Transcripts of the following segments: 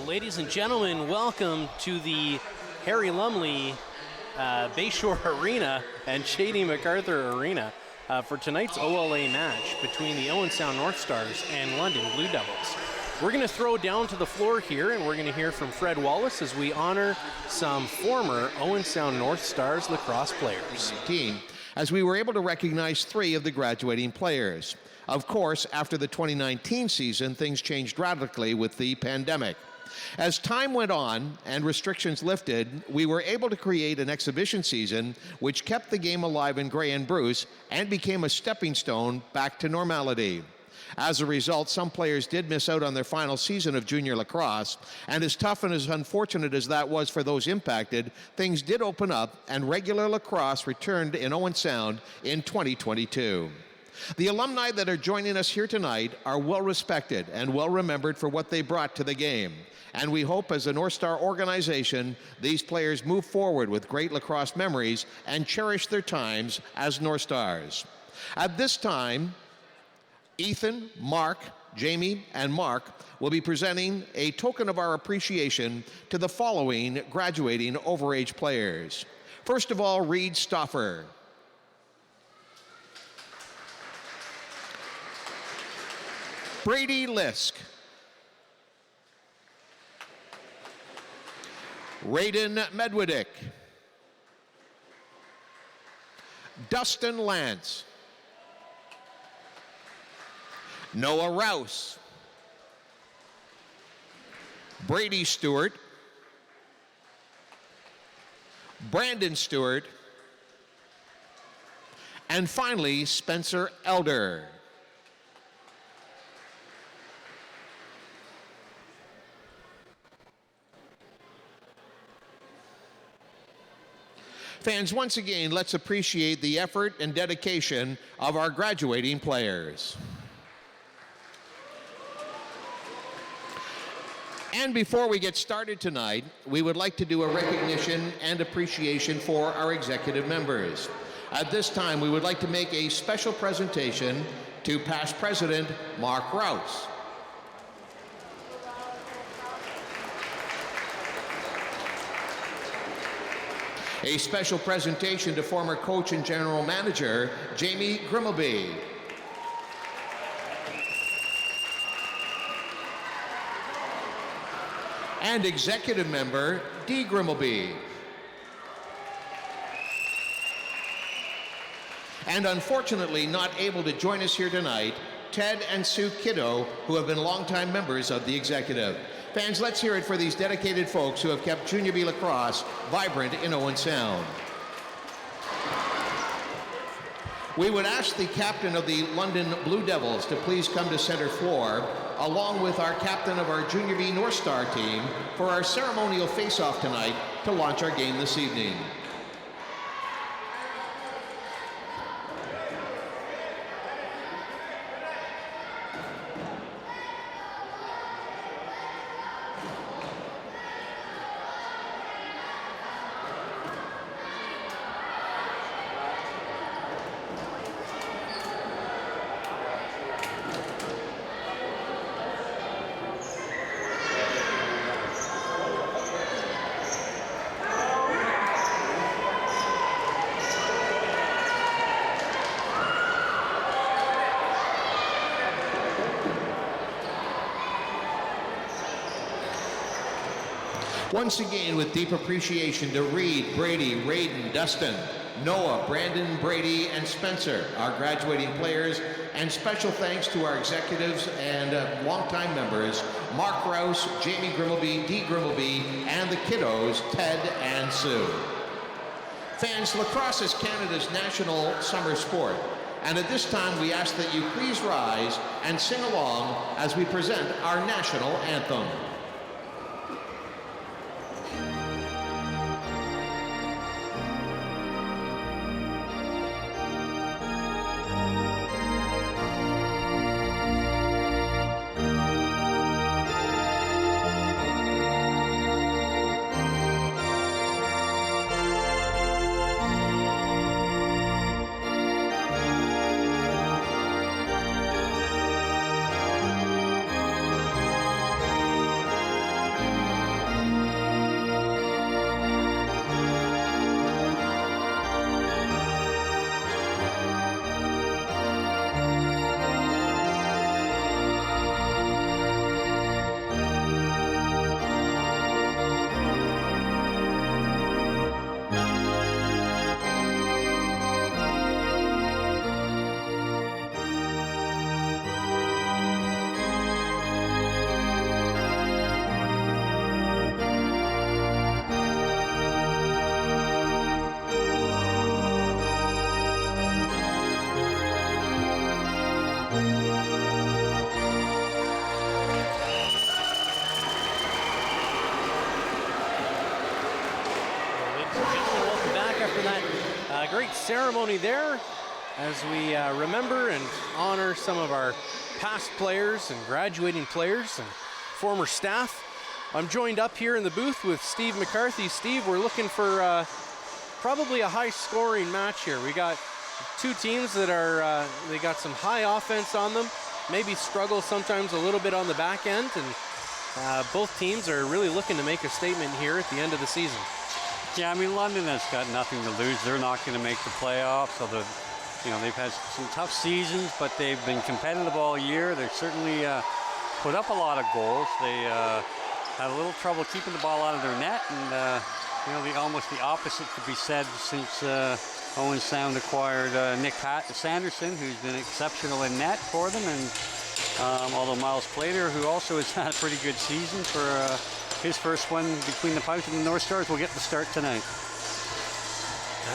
Ladies and gentlemen, welcome to the Harry Lumley Bayshore Arena and Shady MacArthur Arena for tonight's OLA match between the Owen Sound North Stars and London Blue Devils. We're going to throw down to the floor here, and we're going to hear from Fred Wallace as we honor some former Owen Sound North Stars lacrosse players. As we were able to recognize 3 of the graduating players. Of course, after the 2019 season, things changed radically with the pandemic. As time went on and restrictions lifted, we were able to create an exhibition season which kept the game alive in Grey and Bruce and became a stepping stone back to normality. As a result, some players did miss out on their final season of junior lacrosse, and as tough and as unfortunate as that was for those impacted, things did open up and regular lacrosse returned in Owen Sound in 2022. The alumni that are joining us here tonight are well respected and well remembered for what they brought to the game. And we hope as a North Star organization, these players move forward with great lacrosse memories and cherish their times as North Stars. At this time, Ethan, Mark, Jamie, and Mark will be presenting a token of our appreciation to the following graduating overage players. First of all, Reed Stoffer. Brady Lisk. Raiden Medwidick. Dustin Lance. Noah Rouse. Brady Stewart. Brandon Stewart. And finally, Spencer Elder. Fans, once again, let's appreciate the effort and dedication of our graduating players. And before we get started tonight, we would like to do a recognition and appreciation for our executive members. At this time, we would like to make a special presentation to past President Mark Rouse. A special presentation to former coach and general manager, Jamie Grimmelby. And executive member, Dee Grimmelby. And unfortunately not able to join us here tonight, Ted and Sue Kiddo, who have been longtime members of the executive. Fans, let's hear it for these dedicated folks who have kept Junior B lacrosse vibrant in Owen Sound. We would ask the captain of the London Blue Devils to please come to center floor, along with our captain of our Junior B North Star team, for our ceremonial face-off tonight to launch our game this evening. Once again, with deep appreciation to Reed, Brady, Raiden, Dustin, Noah, Brandon, Brady, and Spencer, our graduating players, and special thanks to our executives and longtime members, Mark Rouse, Jamie Grimmelby, Dee Grimmelby, and the kiddos, Ted and Sue. Fans, lacrosse is Canada's national summer sport, and at this time we ask that you please rise and sing along as we present our national anthem. great ceremony there as we remember and honor some of our past players and graduating players and former staff. I'm joined up here in the booth with Steve McCarthy. Steve, we're looking for probably a high-scoring match here. We got two teams that are, they got some high offense on them, maybe struggle sometimes a little bit on the back end, and both teams are really looking to make a statement here at the end of the season. Yeah, I mean, London has got nothing to lose. They're not going to make the playoffs, so they've had some tough seasons, but they've been competitive all year. They've certainly put up a lot of goals. They had a little trouble keeping the ball out of their net, and almost the opposite could be said since Owen Sound acquired Nick Sanderson, who's been exceptional in net for them, and although Miles Plater, who also has had a pretty good season for his first one between the Pipes and the North Stars, will get the start tonight.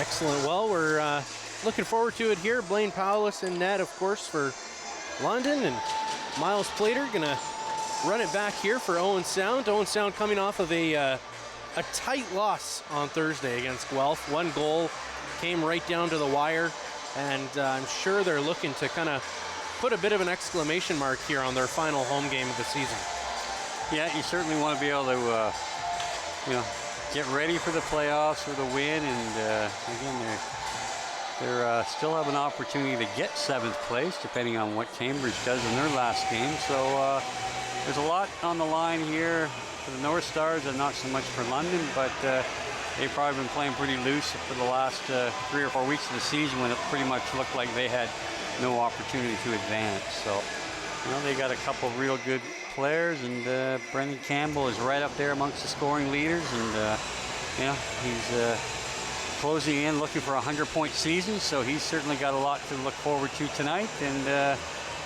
Excellent. Well, we're looking forward to it here. Blaine Powless in net, of course, for London, and Miles Plater gonna run it back here for Owen Sound. Owen Sound coming off of a tight loss on Thursday against Guelph. One goal came right down to the wire, and I'm sure they're looking to kind of put a bit of an exclamation mark here on their final home game of the season. Yeah, you certainly want to be able to, get ready for the playoffs with a win, and again, they're still have an opportunity to get 7th place, depending on what Cambridge does in their last game. So there's a lot on the line here for the North Stars, and not so much for London, but they've probably been playing pretty loose for the last 3 or 4 weeks of the season, when it pretty much looked like they had no opportunity to advance. So, they got a couple of real good players, and Brendan Campbell is right up there amongst the scoring leaders, and he's closing in, looking for a 100-point season, so he's certainly got a lot to look forward to tonight, and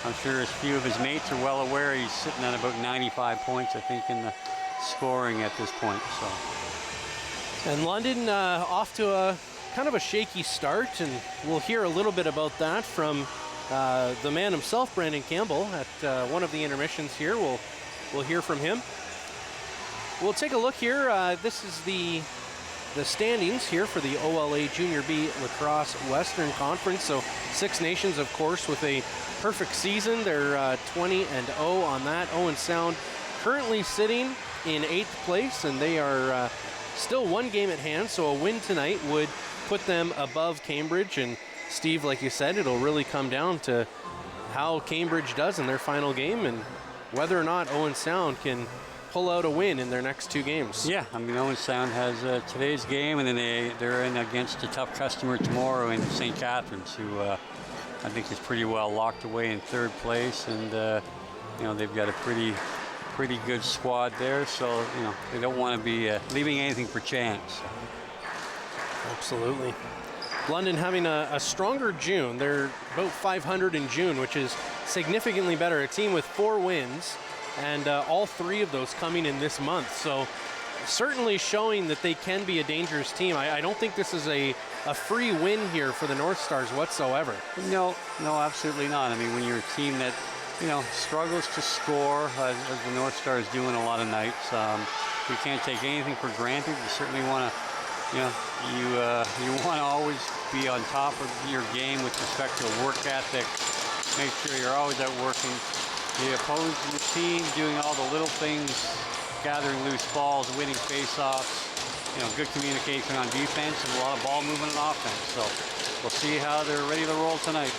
I'm sure a few of his mates are well aware he's sitting at about 95 points, I think, in the scoring at this point. So, and London off to a kind of a shaky start, and we'll hear a little bit about that from the man himself, Brendan Campbell, at one of the intermissions here. We'll hear from him. We'll take a look here. This is the standings here for the OLA Junior B Lacrosse Western Conference. So 6 nations, of course, with a perfect season. They're 20-0 on that. Owen Sound currently sitting in 8th place, and they are still 1 game at hand. So a win tonight would put them above Cambridge. And Steve, like you said, it'll really come down to how Cambridge does in their final game, and whether or not Owen Sound can pull out a win in their next 2 games. Yeah, I mean, Owen Sound has today's game, and then they're in against a tough customer tomorrow in St. Catharines, who I think is pretty well locked away in 3rd place, and they've got a pretty good squad there, so they don't want to be leaving anything for chance. Absolutely. London having a stronger June. They're about 500 in June, which is significantly better. A team with 4 wins, and all 3 of those coming in this month. So certainly showing that they can be a dangerous team. I don't think this is a free win here for the North Stars whatsoever. No, absolutely not. I mean, when you're a team that, struggles to score, as the North Stars do in a lot of nights, you can't take anything for granted. You certainly want to, you want to always be on top of your game with respect to work ethic. Make sure you're always out working the opposing team, doing all the little things, gathering loose balls, winning face-offs, good communication on defense, and a lot of ball movement on offense. So we'll see how they're ready to roll tonight.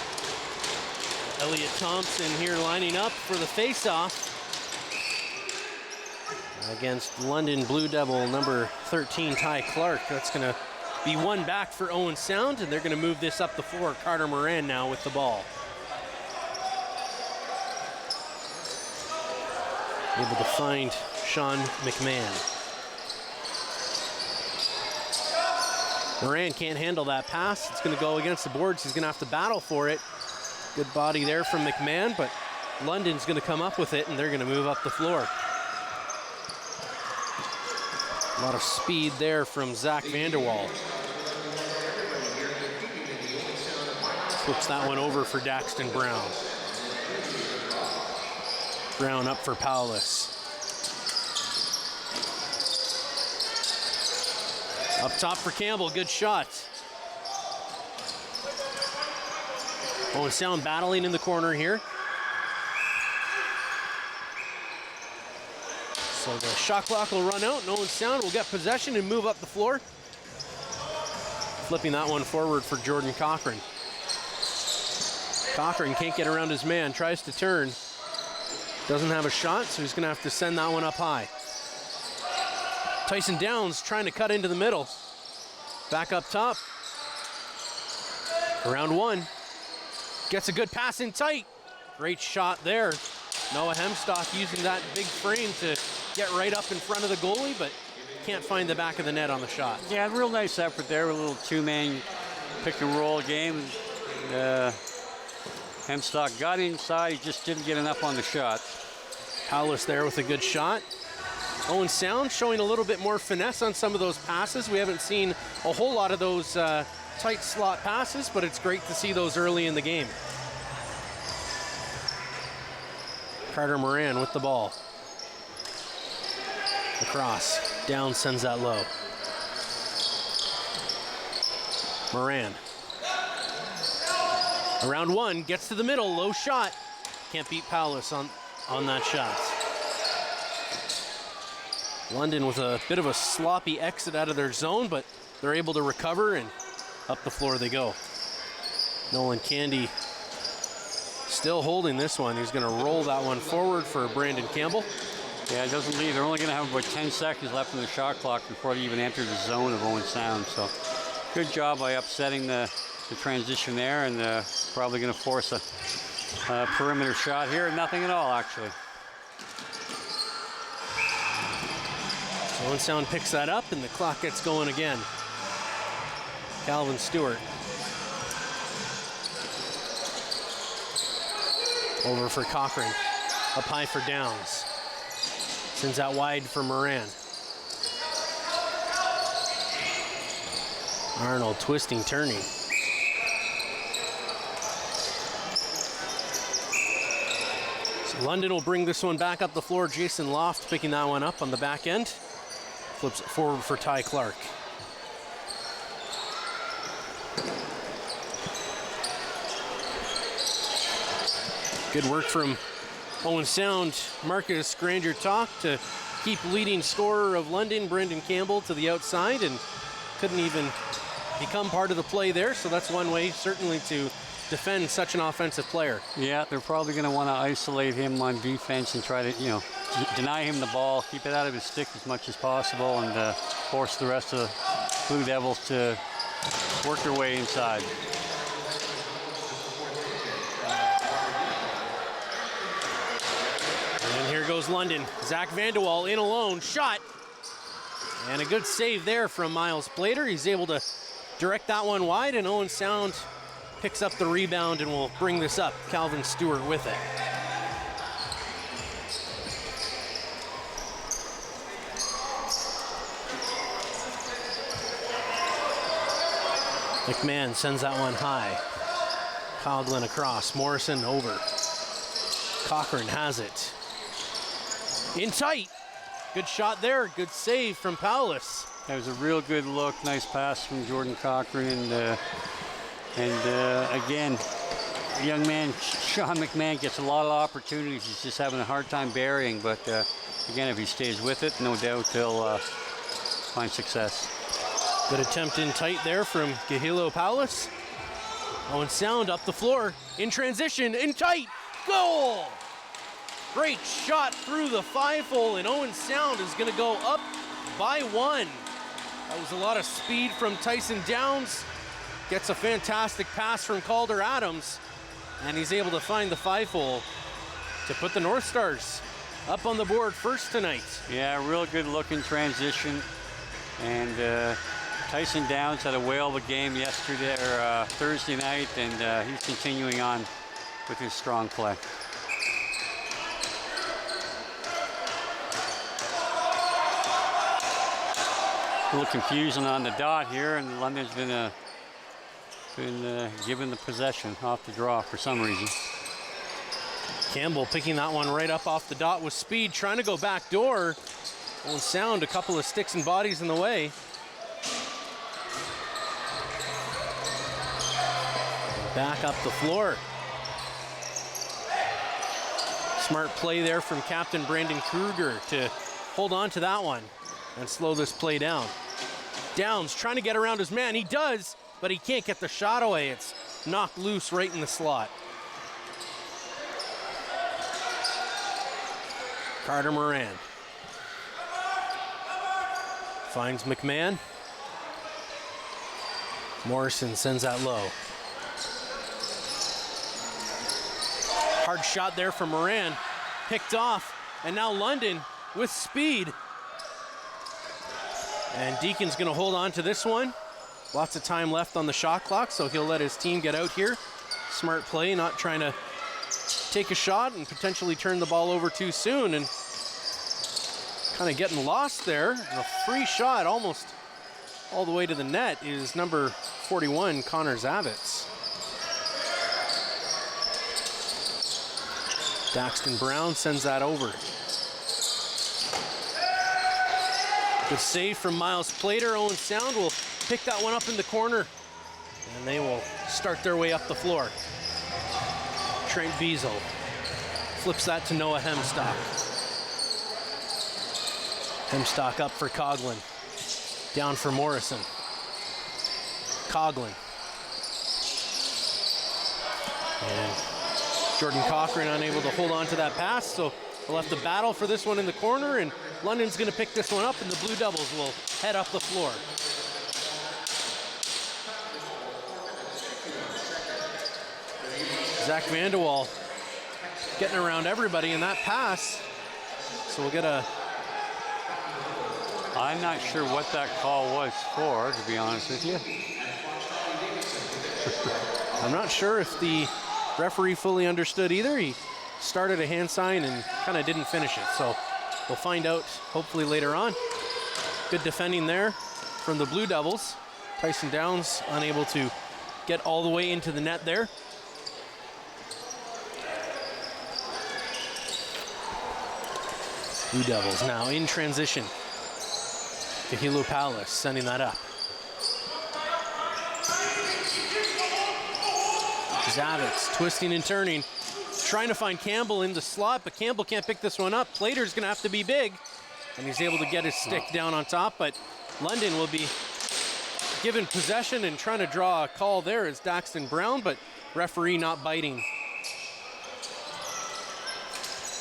Elliot Thompson here lining up for the face-off against London Blue Devil number 13, Ty Clark. That's going to be one back for Owen Sound, and they're going to move this up the floor. Carter Moran now with the ball. Able to find Sean McMahon. Moran can't handle that pass. It's going to go against the boards. He's going to have to battle for it. Good body there from McMahon, but London's going to come up with it, and they're going to move up the floor. A lot of speed there from Zach Vanderwall. Flips that one over for Daxton Brown. Brown up for Powless. Up top for Campbell, good shot. Owen Sound battling in the corner here. So the shot clock will run out, and Owen Sound will get possession and move up the floor. Flipping that one forward for Jordan Cochran. Cochran can't get around his man, tries to turn. Doesn't have a shot, so he's gonna have to send that one up high. Tyson Downs trying to cut into the middle. Back up top. Around one. Gets a good pass in tight. Great shot there. Noah Hemstock using that big frame to get right up in front of the goalie, but can't find the back of the net on the shot. Yeah, real nice effort there. A little two-man pick and roll game. Hemstock got inside, he just didn't get enough on the shot. Paulus there with a good shot. Owen Sound showing a little bit more finesse on some of those passes. We haven't seen a whole lot of those tight slot passes, but it's great to see those early in the game. Carter Moran with the ball. Across. Down sends that low. Moran. Around one, gets to the middle, low shot. Can't beat Paulus on that shot. London with a bit of a sloppy exit out of their zone, but they're able to recover, and up the floor they go. Nolan Candy still holding this one. He's going to roll that one forward for Brandon Campbell. Yeah, it doesn't leave. They're only going to have about 10 seconds left in the shot clock before they even enter the zone of Owen Sound. So good job by upsetting the transition there, and probably going to force a perimeter shot here. Nothing at all, actually. Owen Sound picks that up, and the clock gets going again. Calvin Stewart. Over for Cochran. Up high for Downs. Sends out wide for Moran. Arnold twisting, turning. So London will bring this one back up the floor. Jason Loft picking that one up on the back end. Flips it forward for Ty Clark. Good work from Owen Sound. Marcus Granger-Talk to keep leading scorer of London, Brendan Campbell, to the outside, and couldn't even become part of the play there. So that's one way certainly to defend such an offensive player. Yeah, they're probably going to want to isolate him on defense and try to, deny him the ball, keep it out of his stick as much as possible, and force the rest of the Blue Devils to work their way inside. And here goes London. Zach Vanderwall in alone, shot. And a good save there from Miles Plater. He's able to direct that one wide, and Owen Sound picks up the rebound and will bring this up. Calvin Stewart with it. McMahon sends that one high. Coughlin across, Morrison over. Cochran has it. In tight. Good shot there, good save from Paulus. That was a real good look, nice pass from Jordan Cochran, and again, young man Sean McMahon gets a lot of opportunities. He's just having a hard time burying, but again, if he stays with it, no doubt he'll find success. Good attempt in tight there from Gahilo Paulus. Owen Sound up the floor, in transition, in tight, goal! Great shot through the 5-hole, and Owen Sound is gonna go up by one. That was a lot of speed from Tyson Downs. Gets a fantastic pass from Calder Adams, and he's able to find the 5-hole to put the North Stars up on the board first tonight. Yeah, real good look in transition, and Tyson Downs had a whale of a game yesterday or Thursday night, and he's continuing on with his strong play. A little confusion on the dot here, and London's been given the possession off the draw for some reason. Campbell picking that one right up off the dot with speed, trying to go back door. Owen Sound, a couple of sticks and bodies in the way. back up the floor. Smart play there from Captain Brandon Kruger to hold on to that one and slow this play down. Downs trying to get around his man. He does, but he can't get the shot away. It's knocked loose right in the slot. Carter Moran finds McMahon. Morrison sends that low. Hard shot there from Moran. Picked off, and now London with speed. And Deacon's gonna hold on to this one. Lots of time left on the shot clock, so he'll let his team get out here. Smart play, not trying to take a shot and potentially turn the ball over too soon, and kind of getting lost there. And a free shot almost all the way to the net is number 41, Connor Zavitz. Daxton Brown sends that over. Good save from Miles Plater. Owen Sound will pick that one up in the corner, and they will start their way up the floor. Trent Beazle flips that to Noah Hemstock. Hemstock up for Coughlin. Down for Morrison. Coughlin. And Jordan Cochran unable to hold on to that pass, so we'll have to battle for this one in the corner, and London's going to pick this one up, and the Blue Devils will head up the floor. Zach Vanderwall getting around everybody in that pass, so we'll get a... I'm not sure what that call was for, to be honest with you. I'm not sure if the referee fully understood either. He started a hand sign and kind of didn't finish it, so we'll find out hopefully later on. Good defending there from the Blue Devils. Tyson Downs unable to get all the way into the net there. Blue Devils now in transition. Kahilo Palace sending that up. Zavitz twisting and turning, trying to find Campbell in the slot, but Campbell can't pick this one up. Plater's gonna have to be big, and he's able to get his stick down on top, but London will be given possession and trying to draw a call there is Daxton Brown, but referee not biting.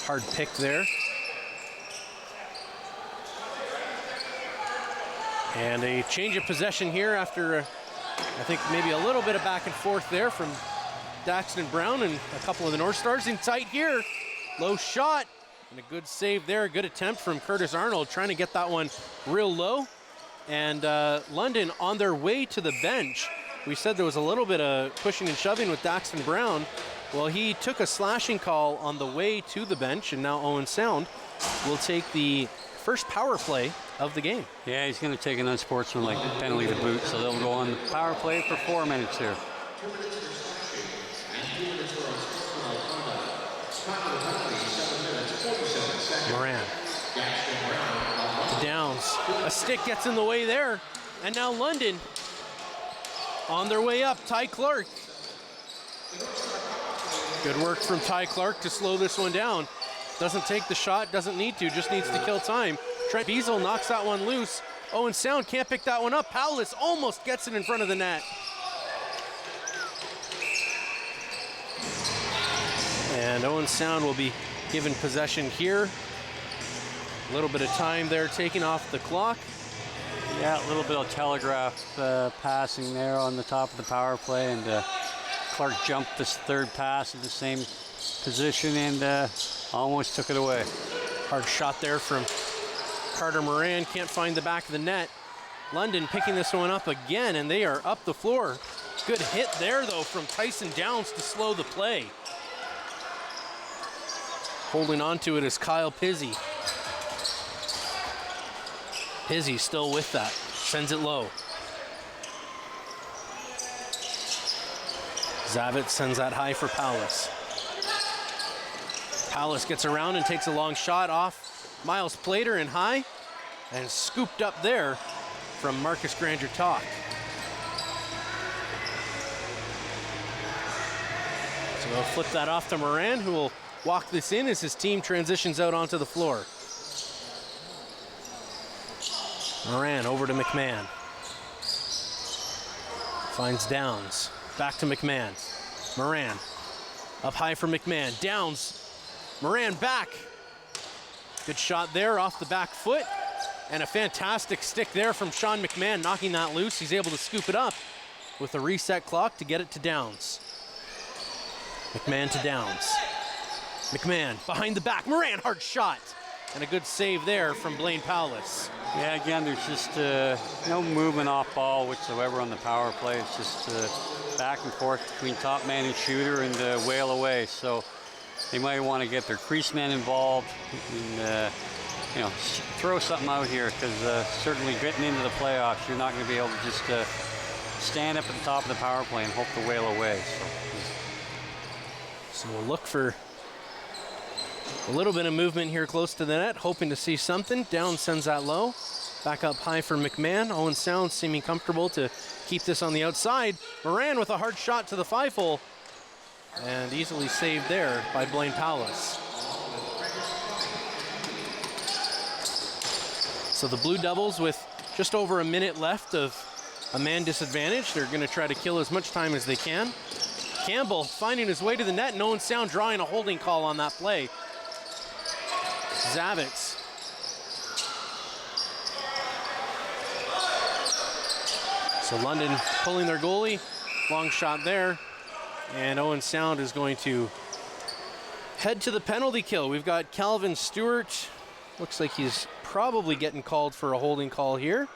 Hard pick there. And a change of possession here after, I think, maybe a little bit of back and forth there from Daxton Brown and a couple of the North Stars in tight here. Low shot and a good save there. Good attempt from Curtis Arnold trying to get that one real low. And London on their way to the bench. We said there was a little bit of pushing and shoving with Daxton Brown. Well, he took a slashing call on the way to the bench, and now Owen Sound will take the first power play of the game. Yeah, he's going to take an unsportsmanlike penalty to boot, so they'll go on the power play for 4 minutes here. Moran to Downs. A stick gets in the way there, and now London on their way up. Ty Clark. Good work from Ty Clark to slow this one down. Doesn't take the shot, doesn't need to, just needs to kill time. Trent Beazle knocks that one loose. Owen Sound can't pick that one up. Powless almost gets it in front of the net. And Owen Sound will be given possession here. A little bit of time there taking off the clock. Yeah, a little bit of telegraph passing there on the top of the power play, and Clark jumped this third pass in the same position and almost took it away. Hard shot there from Carter Moran, can't find the back of the net. London picking this one up again, and they are up the floor. Good hit there, though, from Tyson Downs to slow the play. Holding on to it is Kyle Pizzi. Pizzi still with that, sends it low. Zavitz sends that high for Powless. Powless gets around and takes a long shot off Miles Plater and high, and scooped up there from Marcus Granger-Talk. So they'll flip that off to Moran, who will walk this in as his team transitions out onto the floor. Moran over to McMahon. Finds Downs. Back to McMahon. Moran up high for McMahon. Downs. Moran back. Good shot there off the back foot. And a fantastic stick there from Sean McMahon, knocking that loose. He's able to scoop it up with a reset clock to get it to Downs. McMahon to Downs. McMahon behind the back. Moran, hard shot. And a good save there from Blaine Powless. Yeah, again, there's just no movement off ball whatsoever on the power play. It's just back and forth between top man and shooter and whale away. So they might want to get their crease man involved and throw something out here, because certainly getting into the playoffs, you're not going to be able to just stand up at the top of the power play and hope to whale away. So we'll look for a little bit of movement here close to the net, hoping to see something. Down sends that low. Back up high for McMahon. Owen Sound seeming comfortable to keep this on the outside. Moran with a hard shot to the 5-hole. And easily saved there by Blaine Powless. So the Blue Devils, with just over a minute left of a man disadvantage, they're going to try to kill as much time as they can. Campbell finding his way to the net, and Owen Sound drawing a holding call on that play. Zavitz. So London pulling their goalie. Long shot there. And Owen Sound is going to head to the penalty kill. We've got Calvin Stewart. Looks like he's probably getting called for a holding call here.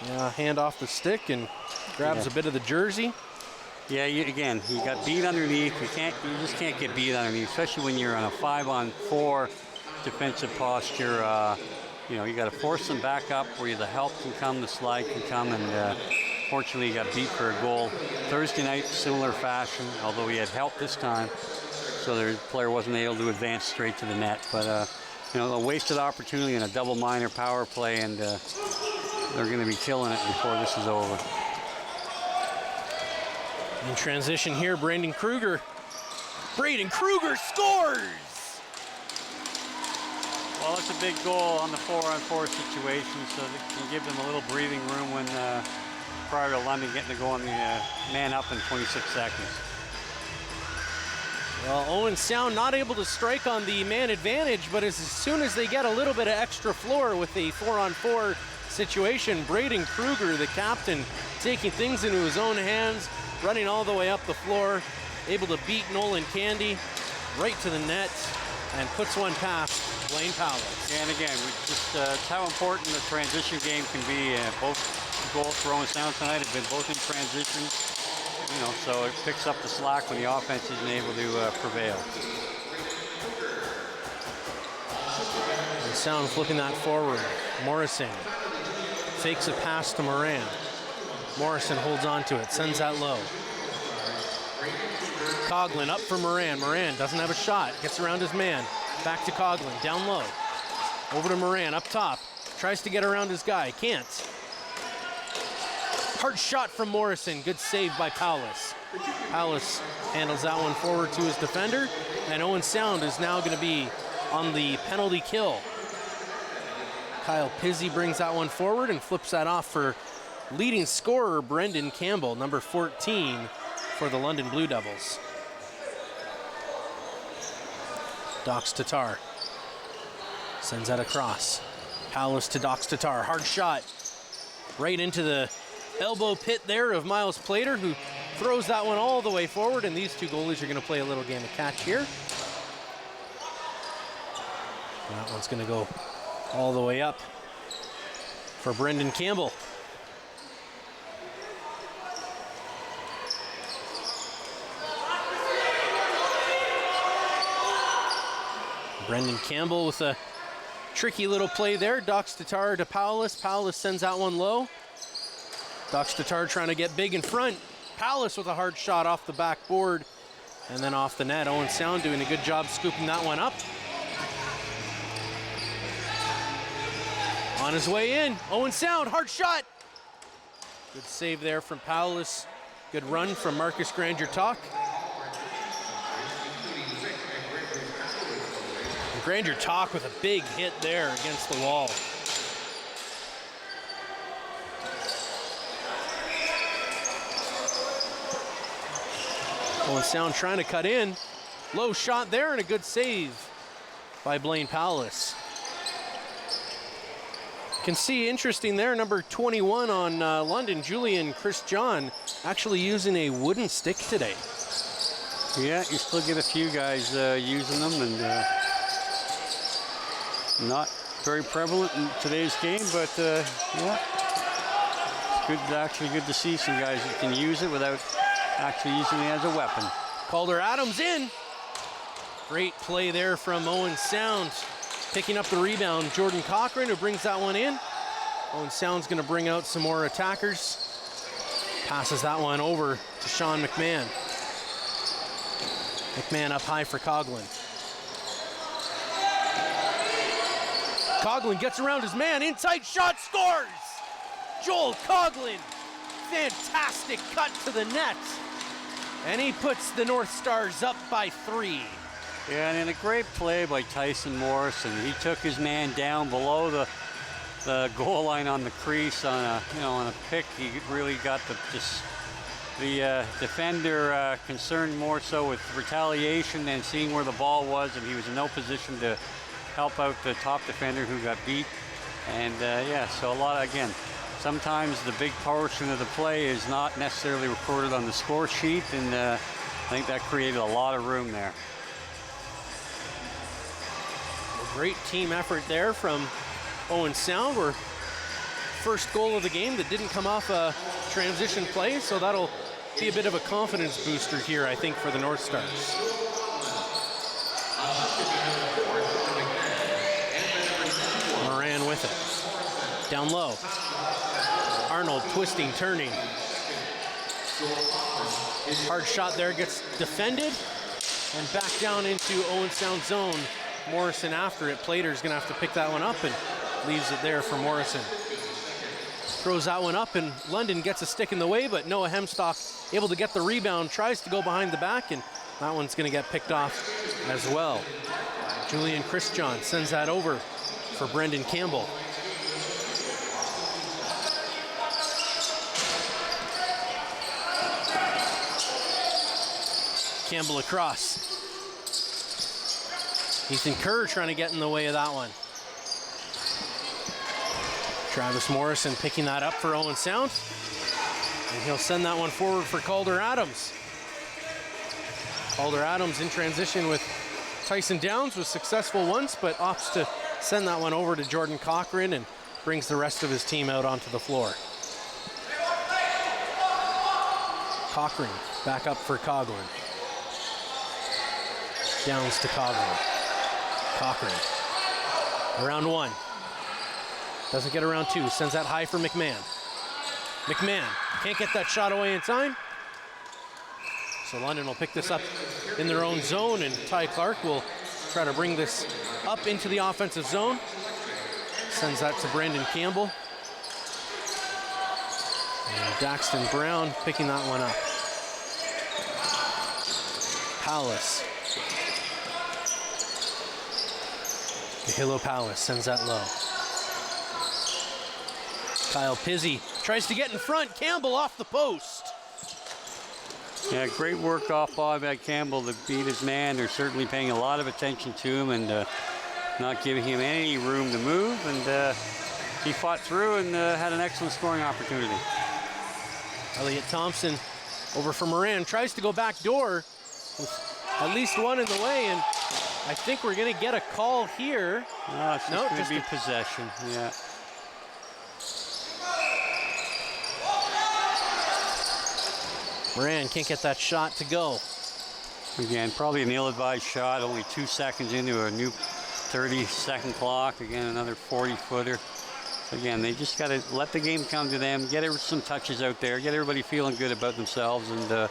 Yeah, hand off the stick and grabs a bit of the jersey. Yeah, again, he got beat underneath. You just can't get beat underneath, especially when you're on a 5-on-4 defensive posture. You got to force them back up where the help can come, the slide can come, and fortunately he got beat for a goal. Thursday night, similar fashion, although he had help this time, so the player wasn't able to advance straight to the net. But a wasted opportunity in a double minor power play, and they're going to be killing it before this is over. In transition here, Braden Kruger scores! Well, that's a big goal on the 4-on-4 situation, so they can give them a little breathing room when prior to London getting to go on the man up in 26 seconds. Well, Owen Sound not able to strike on the man advantage, but as soon as they get a little bit of extra floor with a 4-on-4 situation, Braden Kruger, the captain, taking things into his own hands, running all the way up the floor, able to beat Nolan Candy right to the net, and puts one past Blaine Powless. And again, it's how important the transition game can be. Both goals for Owen Sound tonight have been both in transition, so it picks up the slack when the offense isn't able to prevail. And Sound flipping that forward. Morrison fakes a pass to Moran. Morrison holds on to it, sends that low. Coughlin up for Moran. Moran doesn't have a shot, gets around his man. Back to Coughlin, down low. Over to Moran, up top. Tries to get around his guy, can't. Hard shot from Morrison, good save by Powless. Powless handles that one forward to his defender, and Owen Sound is now going to be on the penalty kill. Kyle Pizzi brings that one forward and flips that off for leading scorer Brendan Campbell, number 14 for the London Blue Devils. Dox Tatar sends that across. Powless to Dox Tatar, hard shot right into the elbow pit there of Miles Plater, who throws that one all the way forward, and these two goalies are going to play a little game of catch here. That one's going to go all the way up for Brendan Campbell. Brendan Campbell with a tricky little play there. Dox Tatar to Powless. Powless sends that one low. Dox Tatar trying to get big in front. Powless with a hard shot off the backboard and then off the net. Owen Sound doing a good job scooping that one up. On his way in, Owen Sound, hard shot. Good save there from Powless. Good run from Marcus Granger-Talk. Granger Talk with a big hit there against the wall. Owen Sound trying to cut in. Low shot there and a good save by Blaine Powless. Can see interesting there, number 21 on London, Julian Chris John, actually using a wooden stick today. Yeah, you still get a few guys using them, and not very prevalent in today's game, but yeah, it's good, actually good to see some guys that can use it without actually using it as a weapon. Calder Adams in. Great play there from Owen Sound. Picking up the rebound, Jordan Cochran, who brings that one in. Owen Sound's going to bring out some more attackers. Passes that one over to Sean McMahon. McMahon up high for Coughlin. Coughlin gets around his man, inside shot, scores! Joel Coughlin, fantastic cut to the net. And he puts the North Stars up by 3. Yeah, and in a great play by Tyson Morrison. He took his man down below the goal line on the crease on a, on a pick. He really got the defender concerned more so with retaliation than seeing where the ball was, and he was in no position to help out the top defender who got beat. And yeah, so a lot, again, sometimes the big portion of the play is not necessarily recorded on the score sheet, and I think that created a lot of room there. Great team effort there from Owen Sound. We're first goal of the game that didn't come off a transition play, so that'll be a bit of a confidence booster here, I think, for the North Stars. Moran with it. Down low. Arnold twisting, turning. Hard shot there, gets defended, and back down into Owen Sound zone. Morrison after it. Plater's gonna have to pick that one up and leaves it there for Morrison. Throws that one up, and London gets a stick in the way, but Noah Hemstock able to get the rebound, tries to go behind the back, and that one's gonna get picked off as well. Julian Christian sends that over for Brendan Campbell. Campbell across. Ethan Kerr trying to get in the way of that one. Travis Morrison picking that up for Owen Sound. And he'll send that one forward for Calder Adams. Calder Adams in transition with Tyson Downs was successful once, but opts to send that one over to Jordan Cochran and brings the rest of his team out onto the floor. Cochran back up for Coughlin. Downs to Coughlin. Cochran, around 1. Doesn't get around 2, sends that high for McMahon. McMahon can't get that shot away in time. So London will pick this up in their own zone, and Ty Clark will try to bring this up into the offensive zone. Sends that to Brendan Campbell. And Daxton Brown picking that one up. Palace. Hilo Palace sends that low. Kyle Pizzi tries to get in front. Campbell off the post. Yeah, great work off by Campbell to beat his man. They're certainly paying a lot of attention to him and not giving him any room to move. And he fought through and had an excellent scoring opportunity. Elliot Thompson over for Moran. Tries to go back door with at least one in the way, and I think we're going to get a call here. No, it's just going to be possession. Yeah. Moran can't get that shot to go. Again, probably an ill-advised shot. Only 2 seconds into a new 30-second clock. Again, another 40-footer. Again, they just got to let the game come to them. Get some touches out there. Get everybody feeling good about themselves, and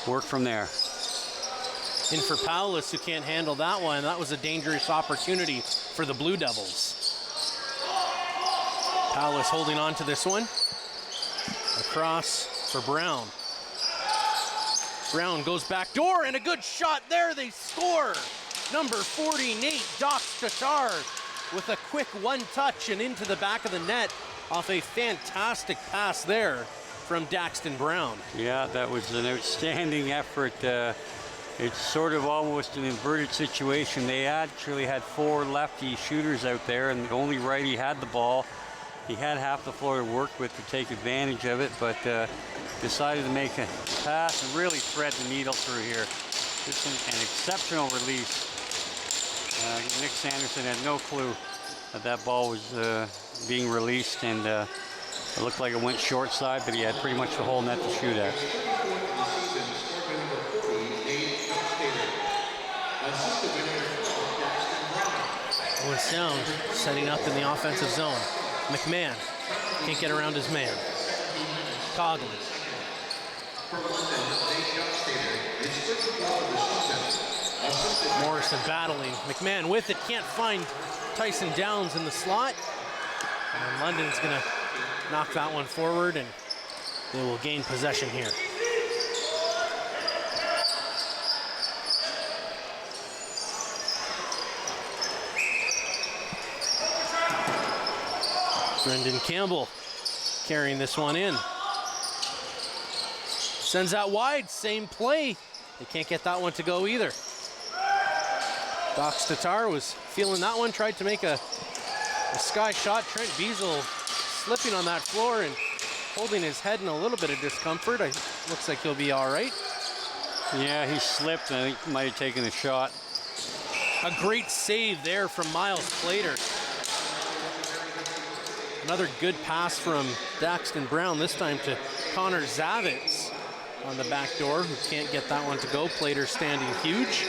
work from there. In for Paulus, who can't handle that one. That was a dangerous opportunity for the Blue Devils. Paulus holding on to this one. Across for Brown. Brown goes back door, and a good shot there. They score. Number 40, Nate Dox Tatar with a quick one touch and into the back of the net off a fantastic pass there from Daxton Brown. Yeah, that was an outstanding effort. It's sort of almost an inverted situation. They actually had 4 lefty shooters out there, and the only righty had the ball. He had half the floor to work with to take advantage of it, but decided to make a pass and really thread the needle through here. Just an exceptional release. Nick Sanderson had no clue that that ball was being released, and it looked like it went short side, but he had pretty much the whole net to shoot at. Owen Sound setting up in the offensive zone. McMahon can't get around his man. Cogley. Morrison battling. McMahon with it, can't find Tyson Downs in the slot. And London's gonna knock that one forward, and they will gain possession here. Brendan Campbell carrying this one in. Sends out wide, same play. They can't get that one to go either. Dox Tatar was feeling that one, tried to make a sky shot. Trent Beazle slipping on that floor and holding his head in a little bit of discomfort. Looks like he'll be all right. Yeah, he slipped, and I think he might have taken a shot. A great save there from Miles Plater. Another good pass from Daxton Brown, this time to Connor Zavitz on the back door, who can't get that one to go. Plater standing huge.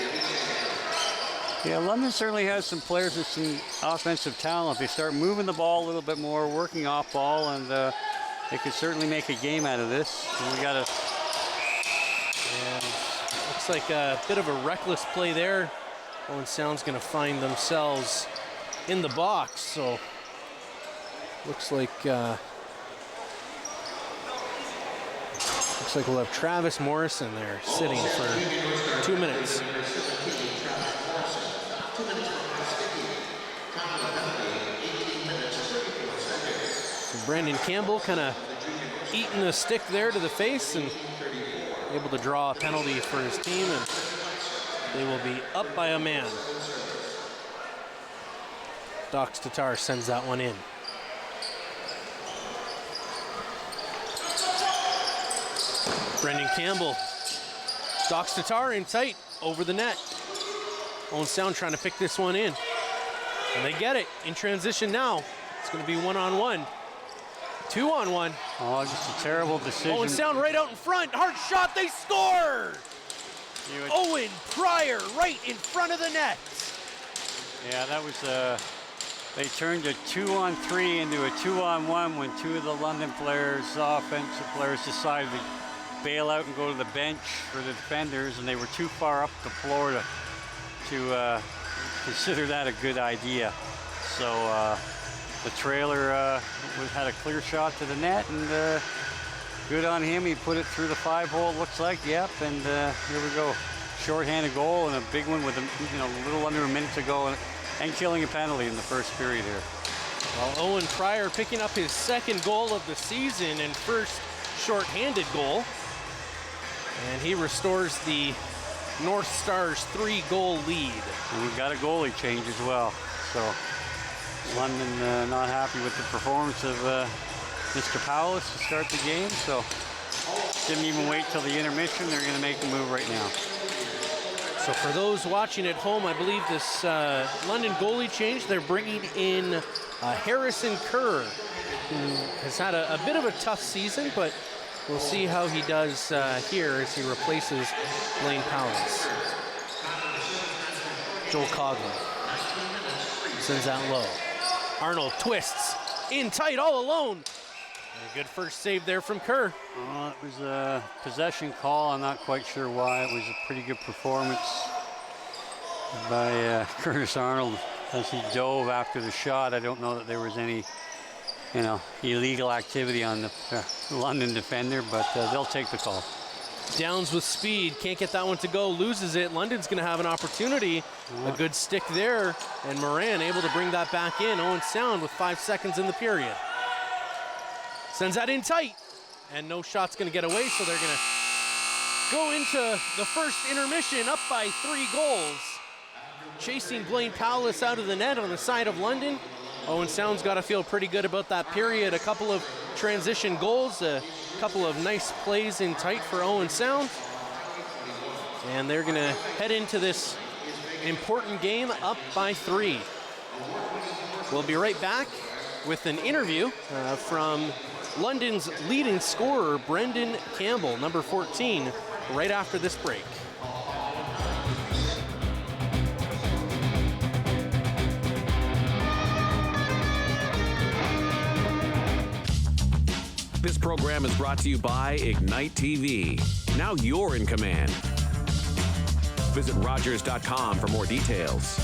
Yeah, London certainly has some players with some offensive talent. They start moving the ball a little bit more, working off ball, and they could certainly make a game out of this. And we got a... And looks like a bit of a reckless play there. Owen Sound's gonna find themselves in the box, so looks like we'll have Travis Morrison there sitting for 2 minutes. So Brandon Campbell kind of eating a stick there to the face and able to draw a penalty for his team, and they will be up by a man. Dox Tatar sends that one in. Brendan Campbell. Dox Tatar in tight over the net. Owen Sound trying to pick this one in. And they get it in transition now. It's going to be 1-on-1. 2-on-1. Oh, just a terrible decision. Owen Sound right out in front. Hard shot. They score. Owen Pryor right in front of the net. Yeah, that was they turned a 2-on-3 into a 2-on-1 when 2 of the London players, offensive players, decided to bail out and go to the bench for the defenders, and they were too far up the floor to consider that a good idea. So the trailer had a clear shot to the net, and good on him. He put it through the 5-hole, looks like, yep, and here we go. Short-handed goal and a big one with a little under a minute to go, and killing a penalty in the first period here. Well, Owen Pryor picking up his 2nd goal of the season and first short-handed goal. And he restores the North Stars 3-goal lead. And we've got a goalie change as well. So London not happy with the performance of Mr. Powless to start the game. So didn't even wait till the intermission. They're going to make the move right now. So for those watching at home, I believe this London goalie change, they're bringing in Harrison Kerr, who has had a bit of a tough season, but we'll see how he does here as he replaces Blaine Powless. Joel Cogley sends that low. Arnold twists in tight all alone. And a good first save there from Kerr. Well, it was a possession call. I'm not quite sure why. It was a pretty good performance by Curtis Arnold as he dove after the shot. I don't know that there was any illegal activity on the London defender, but they'll take the call. Downs with speed, can't get that one to go, loses it. London's going to have an opportunity. A good stick there, and Moran able to bring that back in. Owen Sound with 5 seconds in the period. Sends that in tight, and no shot's going to get away, so they're going to go into the first intermission up by 3 goals. Chasing Blaine Powless out of the net on the side of London. Owen Sound's got to feel pretty good about that period. A couple of transition goals, a couple of nice plays in tight for Owen Sound. And they're going to head into this important game up by 3. We'll be right back with an interview from London's leading scorer, Brendan Campbell, number 14, right after this break. This program is brought to you by Ignite TV. Now you're in command. Visit Rogers.com for more details.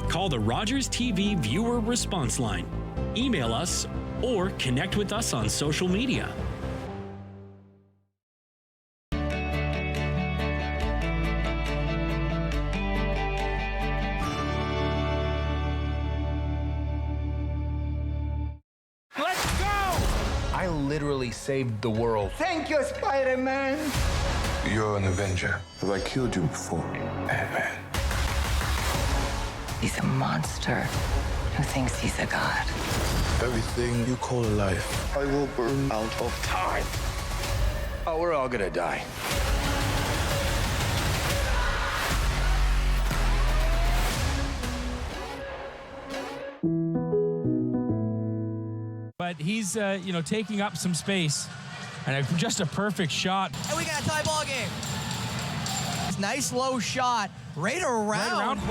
Call the Rogers TV viewer response line. Email us or connect with us on social media. Literally saved the world. Thank you, Spider-Man. You're an Avenger. Have I killed you before? Batman. He's a monster who thinks he's a god. Everything you call a life, I will burn out of time. Oh, we're all gonna die. But he's, taking up some space, and just a perfect shot. And we got a tie ball game. Nice low shot, right around.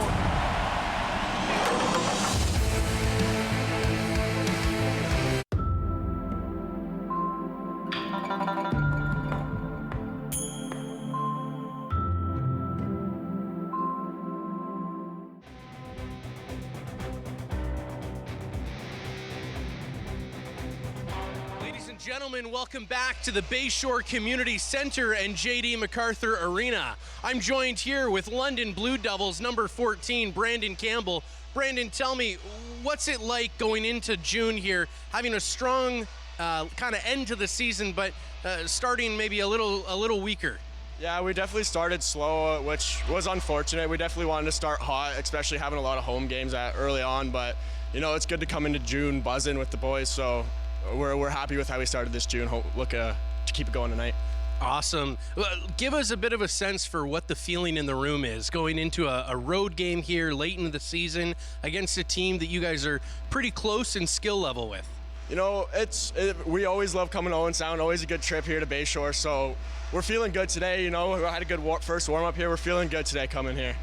Gentlemen, welcome back to the Bayshore Community Center and J.D. MacArthur Arena. I'm joined here with London Blue Devils number 14, Brandon Campbell. Brandon, tell me, what's it like going into June here, having a strong kind of end to the season, but starting maybe a little weaker? Yeah, we definitely started slow, which was unfortunate. We definitely wanted to start hot, especially having a lot of home games early on, but it's good to come into June buzzing with the boys, so we're happy with how we started this June. Look to keep it going tonight. Awesome. Give us a bit of a sense for what the feeling in the room is going into a road game here late in the season against a team that you guys are pretty close in skill level with. We always love coming to Owen Sound, always a good trip here to Bayshore, so we're feeling good today. We had a good first warm-up here. We're feeling good today coming here.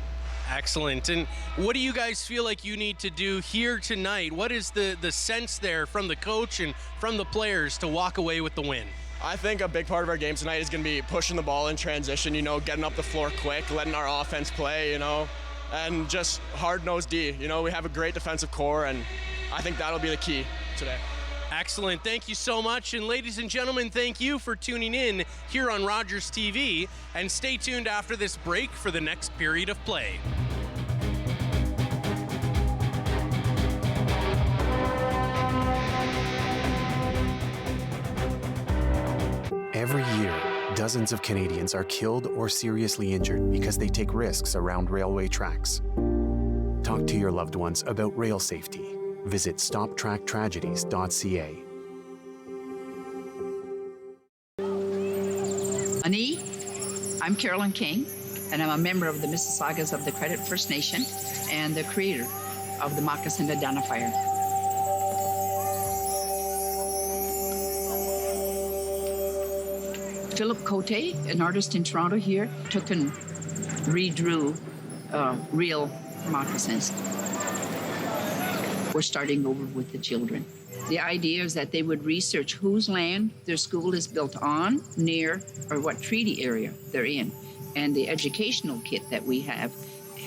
Excellent. And what do you guys feel like you need to do here tonight? What is the sense there from the coach and from the players to walk away with the win? I think a big part of our game tonight is going to be pushing the ball in transition, getting up the floor quick, letting our offense play, and just hard-nosed D. We have a great defensive core, and I think that'll be the key today. Excellent. Thank you so much. And ladies and gentlemen, thank you for tuning in here on Rogers TV. And stay tuned after this break for the next period of play. Every year, dozens of Canadians are killed or seriously injured because they take risks around railway tracks. Talk to your loved ones about rail safety. Visit stoptracktragedies.ca. Ani, I'm Carolyn King, and I'm a member of the Mississaugas of the Credit First Nation and the creator of the Moccasin Identifier. Philip Cote, an artist in Toronto here, took and redrew real moccasins. We're starting over with the children. The idea is that they would research whose land their school is built on, near, or what treaty area they're in. And the educational kit that we have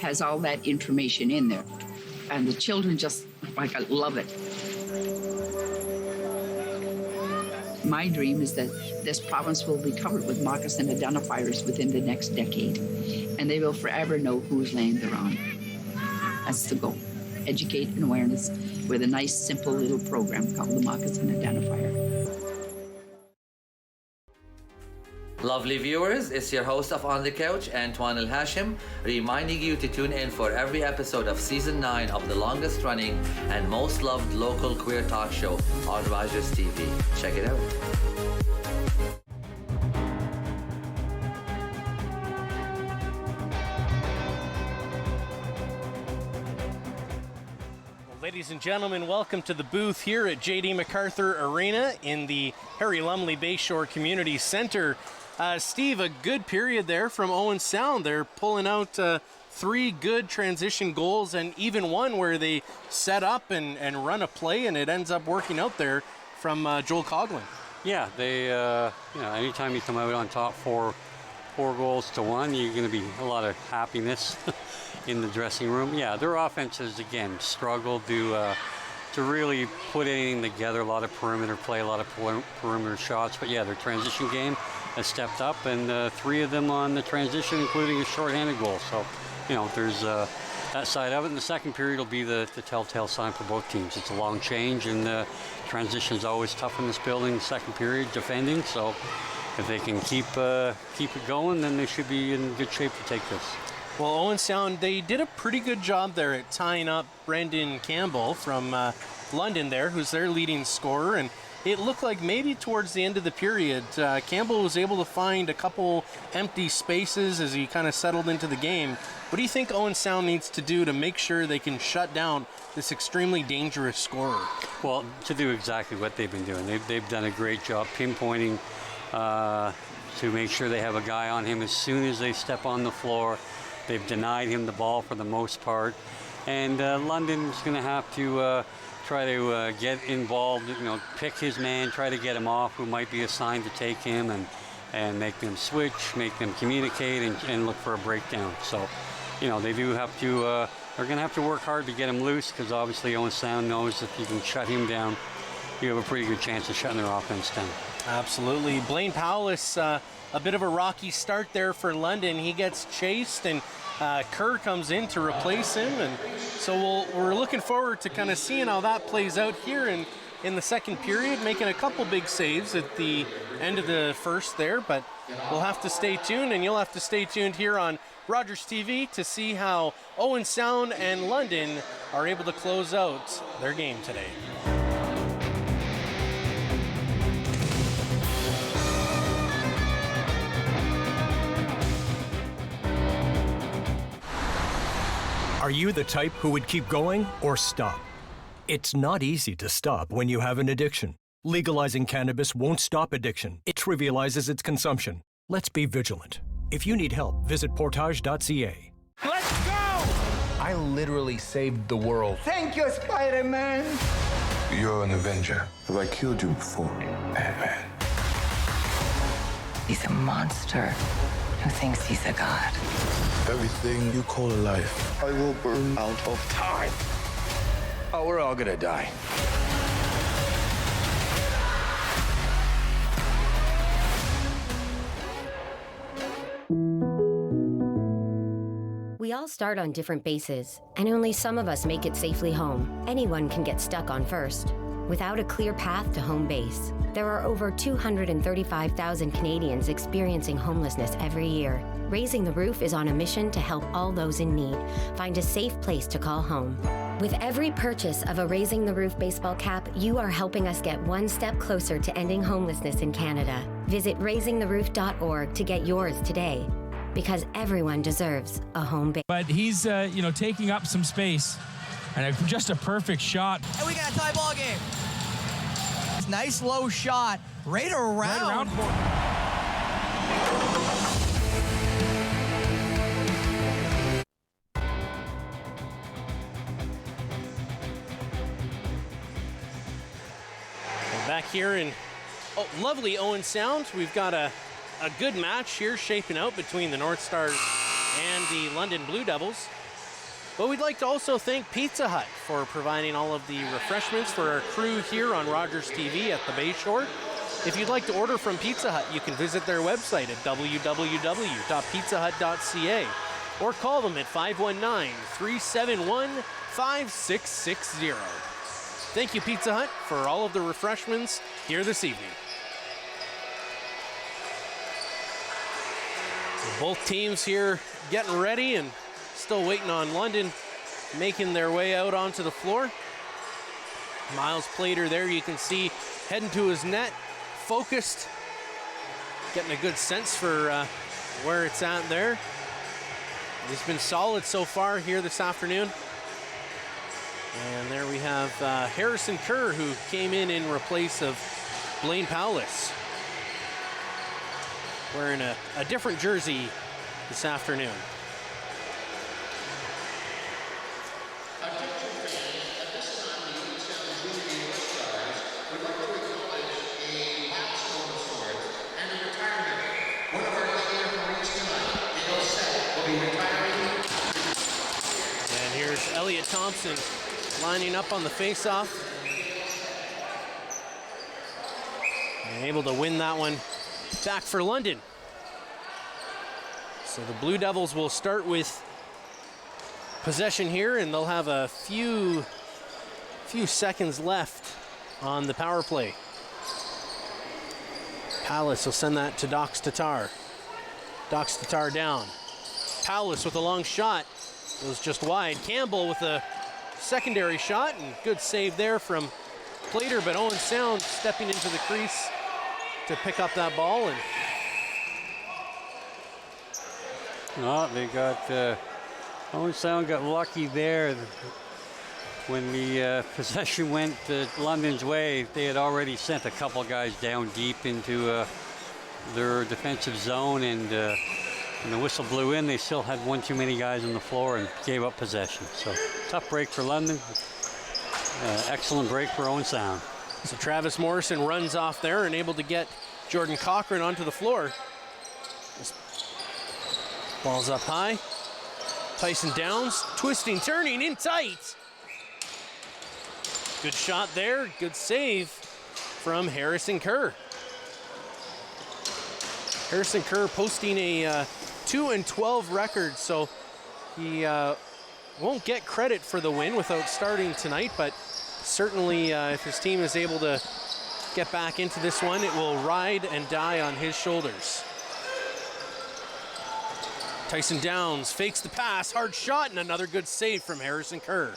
has all that information in there. And the children just, love it. My dream is that this province will be covered with moccasin identifiers within the next decade, and they will forever know whose land they're on. That's the goal. Educate and awareness with a nice, simple little program called the Moccasin Identifier. Lovely viewers, it's your host of On the Couch, Antoine El Hashim, reminding you to tune in for every episode of Season 9 of the longest running and most loved local queer talk show on Rogers TV. Check it out. Ladies and gentlemen, welcome to the booth here at J.D. MacArthur Arena in the Harry Lumley Bayshore Community Center. Steve, a good period there from Owen Sound. They're pulling out 3 good transition goals and even one where they set up and run a play and it ends up working out there from Joel Coughlin. Yeah, they, anytime you come out on top 4 goals to 1, you're going to be a lot of happiness in the dressing room. Yeah, their offenses, again, struggled to really put anything together. A lot of perimeter play, a lot of perimeter shots. But yeah, their transition game has stepped up, and 3 of them on the transition, including a shorthanded goal. So, there's that side of it. And the second period will be the telltale sign for both teams. It's a long change, and transition's always tough in this building. Second period, defending. So if they can keep it going, then they should be in good shape to take this. Well, Owen Sound, they did a pretty good job there at tying up Brendan Campbell from London there, who's their leading scorer. And it looked like maybe towards the end of the period, Campbell was able to find a couple empty spaces as he kind of settled into the game. What do you think Owen Sound needs to do to make sure they can shut down this extremely dangerous scorer? Well, to do exactly what they've been doing. They've done a great job pinpointing to make sure they have a guy on him as soon as they step on the floor. They've denied him the ball for the most part. And London's going to have to try to get involved, pick his man, try to get him off who might be assigned to take him and make them switch, make them communicate and look for a breakdown. So, they do have to, they're going to have to work hard to get him loose, because obviously Owen Sound knows if you can shut him down, you have a pretty good chance of shutting their offense down. Absolutely. Blaine Powlis, a bit of a rocky start there for London. He gets chased and Kerr comes in to replace him, and so we're looking forward to kind of seeing how that plays out here in the second period, making a couple big saves at the end of the first there, but we'll have to stay tuned, and you'll have to stay tuned here on Rogers TV to see how Owen Sound and London are able to close out their game today. Are you the type who would keep going or stop? It's not easy to stop when you have an addiction. Legalizing cannabis won't stop addiction. It trivializes its consumption. Let's be vigilant. If you need help, visit portage.ca. Let's go! I literally saved the world. Thank you, Spider-Man. You're an Avenger. Have I killed you before, Batman? He's a monster who thinks he's a god. Everything you call a life, I will burn out of time. Oh, we're all gonna die. We all start on different bases, and only some of us make it safely home. Anyone can get stuck on first. Without a clear path to home base, there are over 235,000 Canadians experiencing homelessness every year. Raising the Roof is on a mission to help all those in need find a safe place to call home. With every purchase of a Raising the Roof baseball cap, you are helping us get one step closer to ending homelessness in Canada. Visit raisingtheroof.org to get yours today, because everyone deserves a home base. But he's, taking up some space, and just a perfect shot. And we got a tie ball game. Nice low shot, right around. Back here in lovely Owen Sound, we've got a good match here shaping out between the North Stars and the London Blue Devils. But we'd like to also thank Pizza Hut for providing all of the refreshments for our crew here on Rogers TV at the Bayshore. If you'd like to order from Pizza Hut, you can visit their website at www.pizzahut.ca or call them at 519-371-5660. Thank you, Pizza Hut, for all of the refreshments here this evening. Both teams here getting ready and still waiting on London making their way out onto the floor. Miles Plater there, you can see heading to his net, focused, getting a good sense for where it's at there. He's been solid so far here this afternoon. And there we have Harrison Kerr, who came in replace of Blaine Powless, wearing a different jersey this afternoon. And here's Elliot Thompson lining up on the faceoff. And able to win that one back for London. So the Blue Devils will start with possession here, and they'll have a few seconds left on the power play. Palace will send that to Dox Tatar. Dox Tatar down. Powless with a long shot. Goes just wide. Campbell with a secondary shot, and good save there from Plater, but Owen Sound stepping into the crease to pick up that ball. And they got, Owen Sound got lucky there. When the possession went London's way, they had already sent a couple guys down deep into their defensive zone, and when the whistle blew in, they still had one too many guys on the floor and gave up possession. So tough break for London. Excellent break for Owen Sound. So Travis Morrison runs off there and able to get Jordan Cochran onto the floor. This ball's up high. Tyson Downs, twisting, turning, in tight. Good shot there, good save from Harrison Kerr. Harrison Kerr posting a 2-12 record, so he won't get credit for the win without starting tonight, but certainly if his team is able to get back into this one, it will ride and die on his shoulders. Tyson Downs fakes the pass, hard shot, and another good save from Harrison Kerr.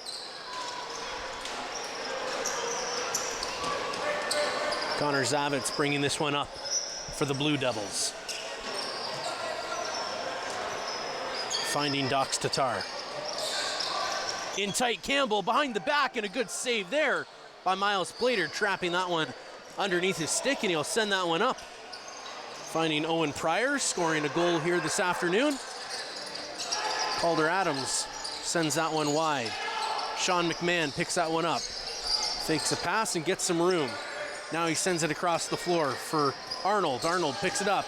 Connor Zavitz bringing this one up for the Blue Devils. Finding Dox Tatar. In tight, Campbell behind the back, and a good save there by Miles Plater, trapping that one underneath his stick, and he'll send that one up. Finding Owen Pryor, scoring a goal here this afternoon. Calder Adams sends that one wide. Sean McMahon picks that one up. Fakes a pass and gets some room. Now he sends it across the floor for Arnold. Arnold picks it up.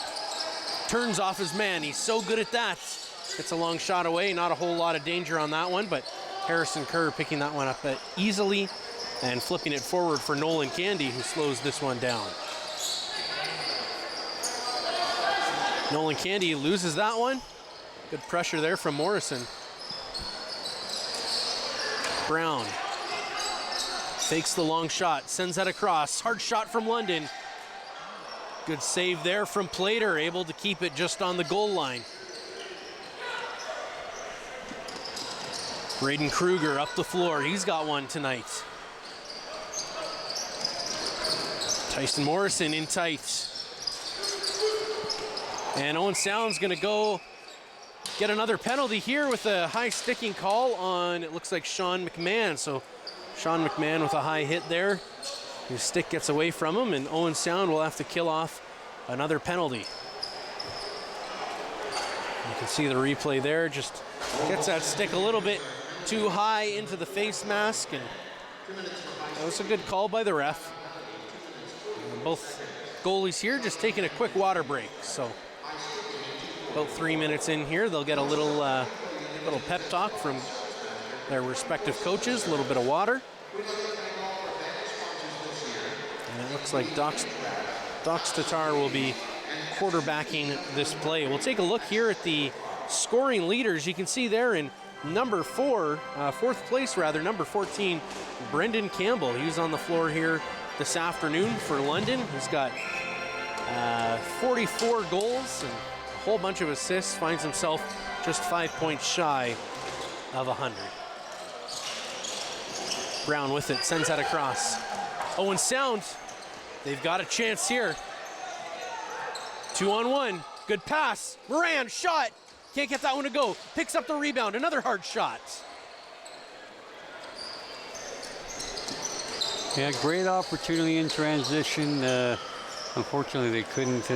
Turns off his man. He's so good at that. Gets a long shot away. Not a whole lot of danger on that one, but Harrison Kerr picking that one up easily and flipping it forward for Nolan Candy, who slows this one down. Nolan Candy loses that one. Good pressure there from Morrison. Brown fakes the long shot, sends that across. Hard shot from London. Good save there from Plater, able to keep it just on the goal line. Braden Kruger up the floor. He's got one tonight. Tyson Morrison in tight. And Owen Sound's going to go get another penalty here with a high sticking call on, it looks like Sean McMahon. So Sean McMahon with a high hit there. His stick gets away from him, and Owen Sound will have to kill off another penalty. You can see the replay there, just gets that stick a little bit too high into the face mask, and that was a good call by the ref. And both goalies here just taking a quick water break. So about 3 minutes in here, they'll get a little pep talk from their respective coaches, a little bit of water. And it looks like Dox Dox Tatar will be quarterbacking this play. We'll take a look here at the scoring leaders. You can see there in fourth place, number 14, Brendan Campbell. He was on the floor here this afternoon for London. He's got 44 goals and a whole bunch of assists, finds himself just 5 points shy of 100. Brown with it, sends that across. Owen Sound, they've got a chance here. 2-on-1, good pass. Moran, shot. Can't get that one to go. Picks up the rebound, another hard shot. Yeah, great opportunity in transition. Unfortunately, they couldn't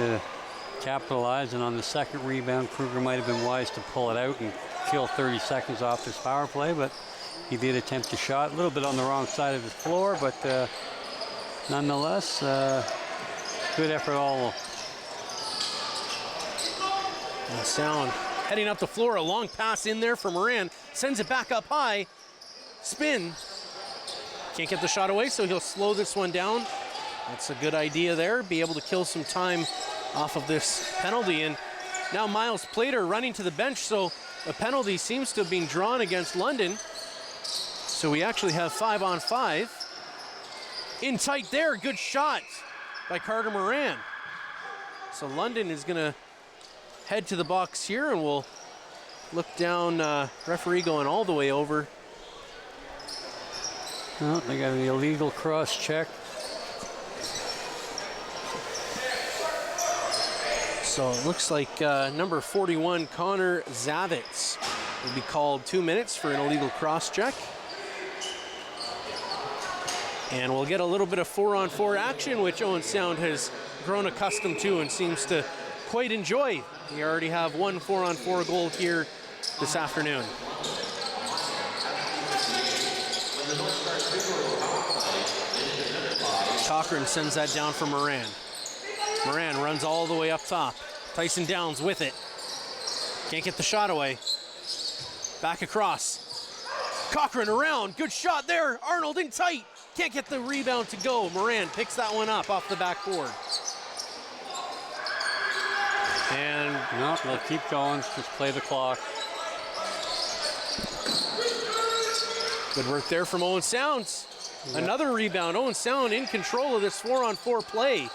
capitalize, and on the second rebound, Kruger might have been wise to pull it out and kill 30 seconds off this power play, but he did attempt a shot, a little bit on the wrong side of his floor, but nonetheless, good effort all. And Sound heading up the floor, a long pass in there for Moran, sends it back up high, spin. Can't get the shot away, so he'll slow this one down. That's a good idea there, be able to kill some time off of this penalty. And now Miles Plater running to the bench, so a penalty seems to have been drawn against London. So we actually have 5-on-5. In tight there, good shot by Carter Moran. So London is gonna head to the box here, and we'll look down, referee going all the way over. Oh, they got an illegal cross check. So it looks like number 41, Connor Zavitz, will be called 2 minutes for an illegal cross check. And we'll get a little bit of 4-on-4 action, which Owen Sound has grown accustomed to and seems to quite enjoy. We already have one 4-on-4 goal here this afternoon. Cochran sends that down for Moran. Moran runs all the way up top. Tyson Downs with it. Can't get the shot away. Back across. Cochran around. Good shot there. Arnold in tight. Can't get the rebound to go. Moran picks that one up off the backboard. And no, they'll keep going. Just play the clock. Good work there from Owen Sounds. Yep. Another rebound. Owen Sound in control of this 4-on-4 play.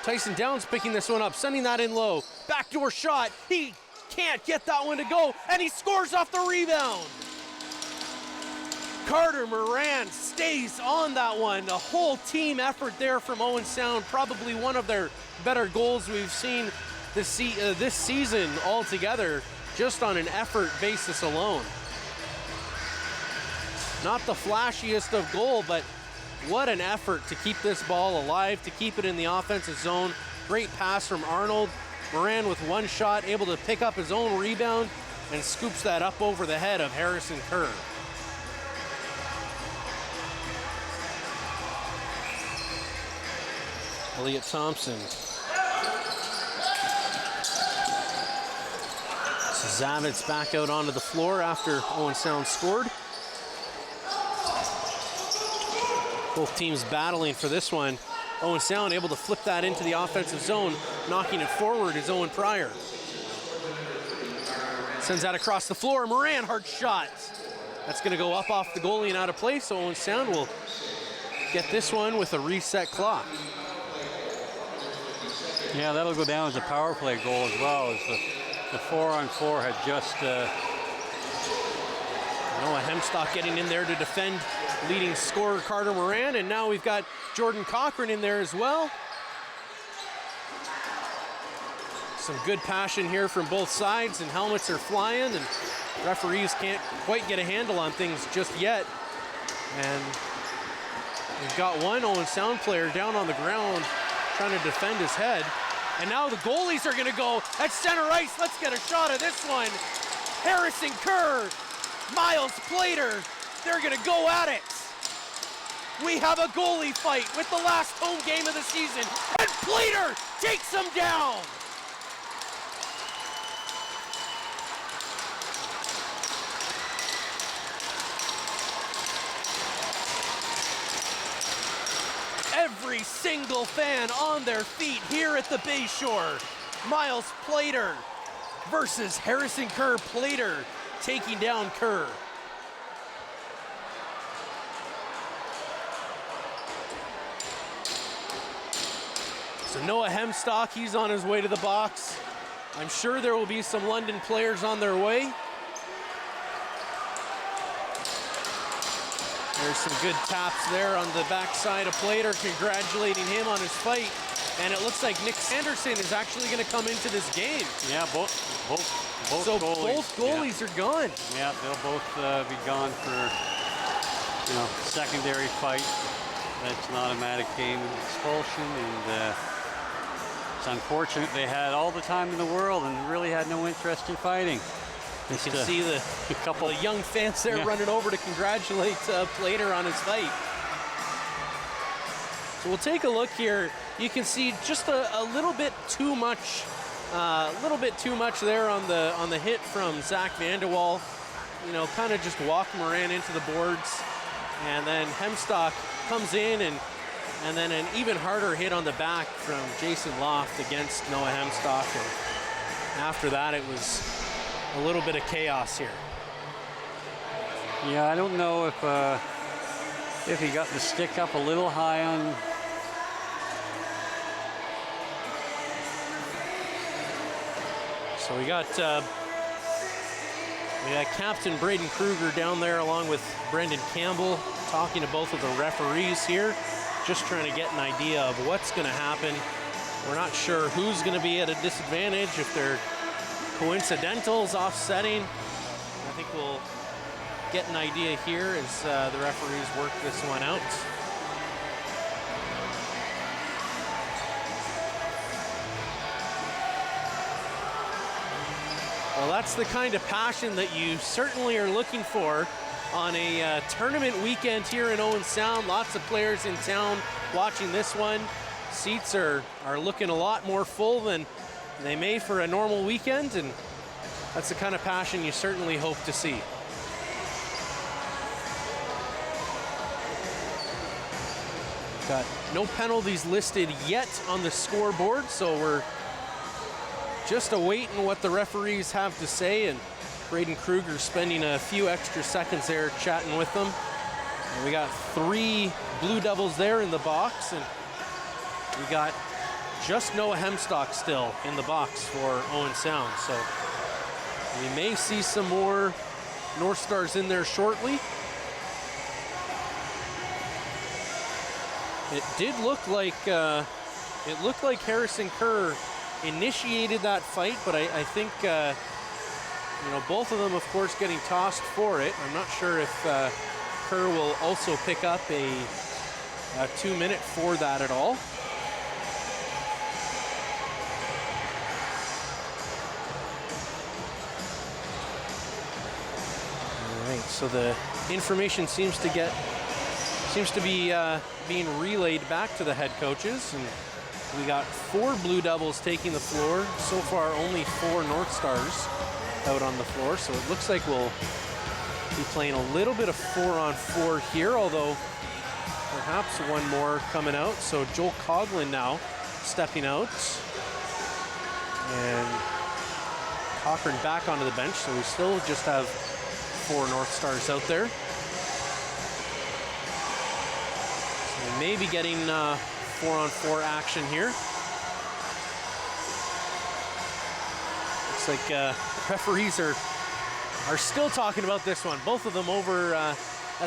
Tyson Downs picking this one up, sending that in low. Backdoor shot. He can't get that one to go, and he scores off the rebound. Carter Moran stays on that one. A whole team effort there from Owen Sound. Probably one of their better goals we've seen this season altogether, just on an effort basis alone. Not the flashiest of goal, but what an effort to keep this ball alive, to keep it in the offensive zone. Great pass from Arnold. Moran with one shot, able to pick up his own rebound and scoops that up over the head of Harrison Kerr. Elliot Thompson. So Zavitz back out onto the floor after Owen Sound scored. Both teams battling for this one. Owen Sound able to flip that into the offensive zone, knocking it forward is Owen Pryor. Sends that across the floor. Moran, hard shot. That's going to go up off the goalie and out of play, so Owen Sound will get this one with a reset clock. Yeah, that'll go down as a power play goal as well, as the 4-on-4 had just... Noah Hemstock getting in there to defend leading scorer Carter Moran, and now we've got Jordan Cochran in there as well. Some good passion here from both sides, and helmets are flying, and referees can't quite get a handle on things just yet. And we've got one Owen Sound player down on the ground trying to defend his head. And now the goalies are gonna go at center ice. Let's get a shot of this one. Harrison Kerr, Miles Plater, they're gonna go at it. We have a goalie fight with the last home game of the season, and Plater takes them down. Every every single fan on their feet here at the Bayshore. Miles Plater versus Harrison Kerr. Plater taking down Kerr. So Noah Hemstock, he's on his way to the box. I'm sure there will be some London players on their way. There's some good taps there on the backside of Plater, congratulating him on his fight. And it looks like Nick Sanderson is actually going to come into this game. Yeah, both so goalies. Both goalies are gone. Yeah, they'll both be gone for, secondary fight. That's an automatic game expulsion, and it's unfortunate. They had all the time in the world and really had no interest in fighting. You can see the couple of young fans there running over to congratulate Plater on his fight. So we'll take a look here. You can see just a little bit too much, there on the hit from Zach Vanderwall. Kind of just walked Moran into the boards, and then Hemstock comes in and then an even harder hit on the back from Jason Loft against Noah Hemstock. And after that, it was a little bit of chaos here. Yeah, I don't know if he got the stick up a little high on. So we got Captain Braden Kruger down there along with Brendan Campbell talking to both of the referees here, just trying to get an idea of what's going to happen. We're not sure who's going to be at a disadvantage, if they're coincidentals, offsetting. I think we'll get an idea here as the referees work this one out. Well, that's the kind of passion that you certainly are looking for on a tournament weekend here in Owen Sound. Lots of players in town watching this one. Seats are looking a lot more full than they may for a normal weekend, and that's the kind of passion you certainly hope to see. Got no penalties listed yet on the scoreboard, so we're just awaiting what the referees have to say, and Braden Kruger spending a few extra seconds there chatting with them. And we got 3 Blue Devils there in the box, and we got just Noah Hemstock still in the box for Owen Sound. So we may see some more North Stars in there shortly. It did look like Harrison Kerr initiated that fight, but I think both of them, of course, getting tossed for it. I'm not sure if Kerr will also pick up a 2-minute for that at all. All right, so the information seems to be being relayed back to the head coaches, and we got 4 Blue Devils taking the floor. So far, only 4 North Stars out on the floor, so it looks like we'll be playing a little bit of 4-on-4 here, although perhaps one more coming out. So Joel Coughlin now stepping out, and Cochran back onto the bench, so we still just have 4 North Stars out there. So we may be getting 4-on-4 action here. Looks like referees are still talking about this one. Both of them over at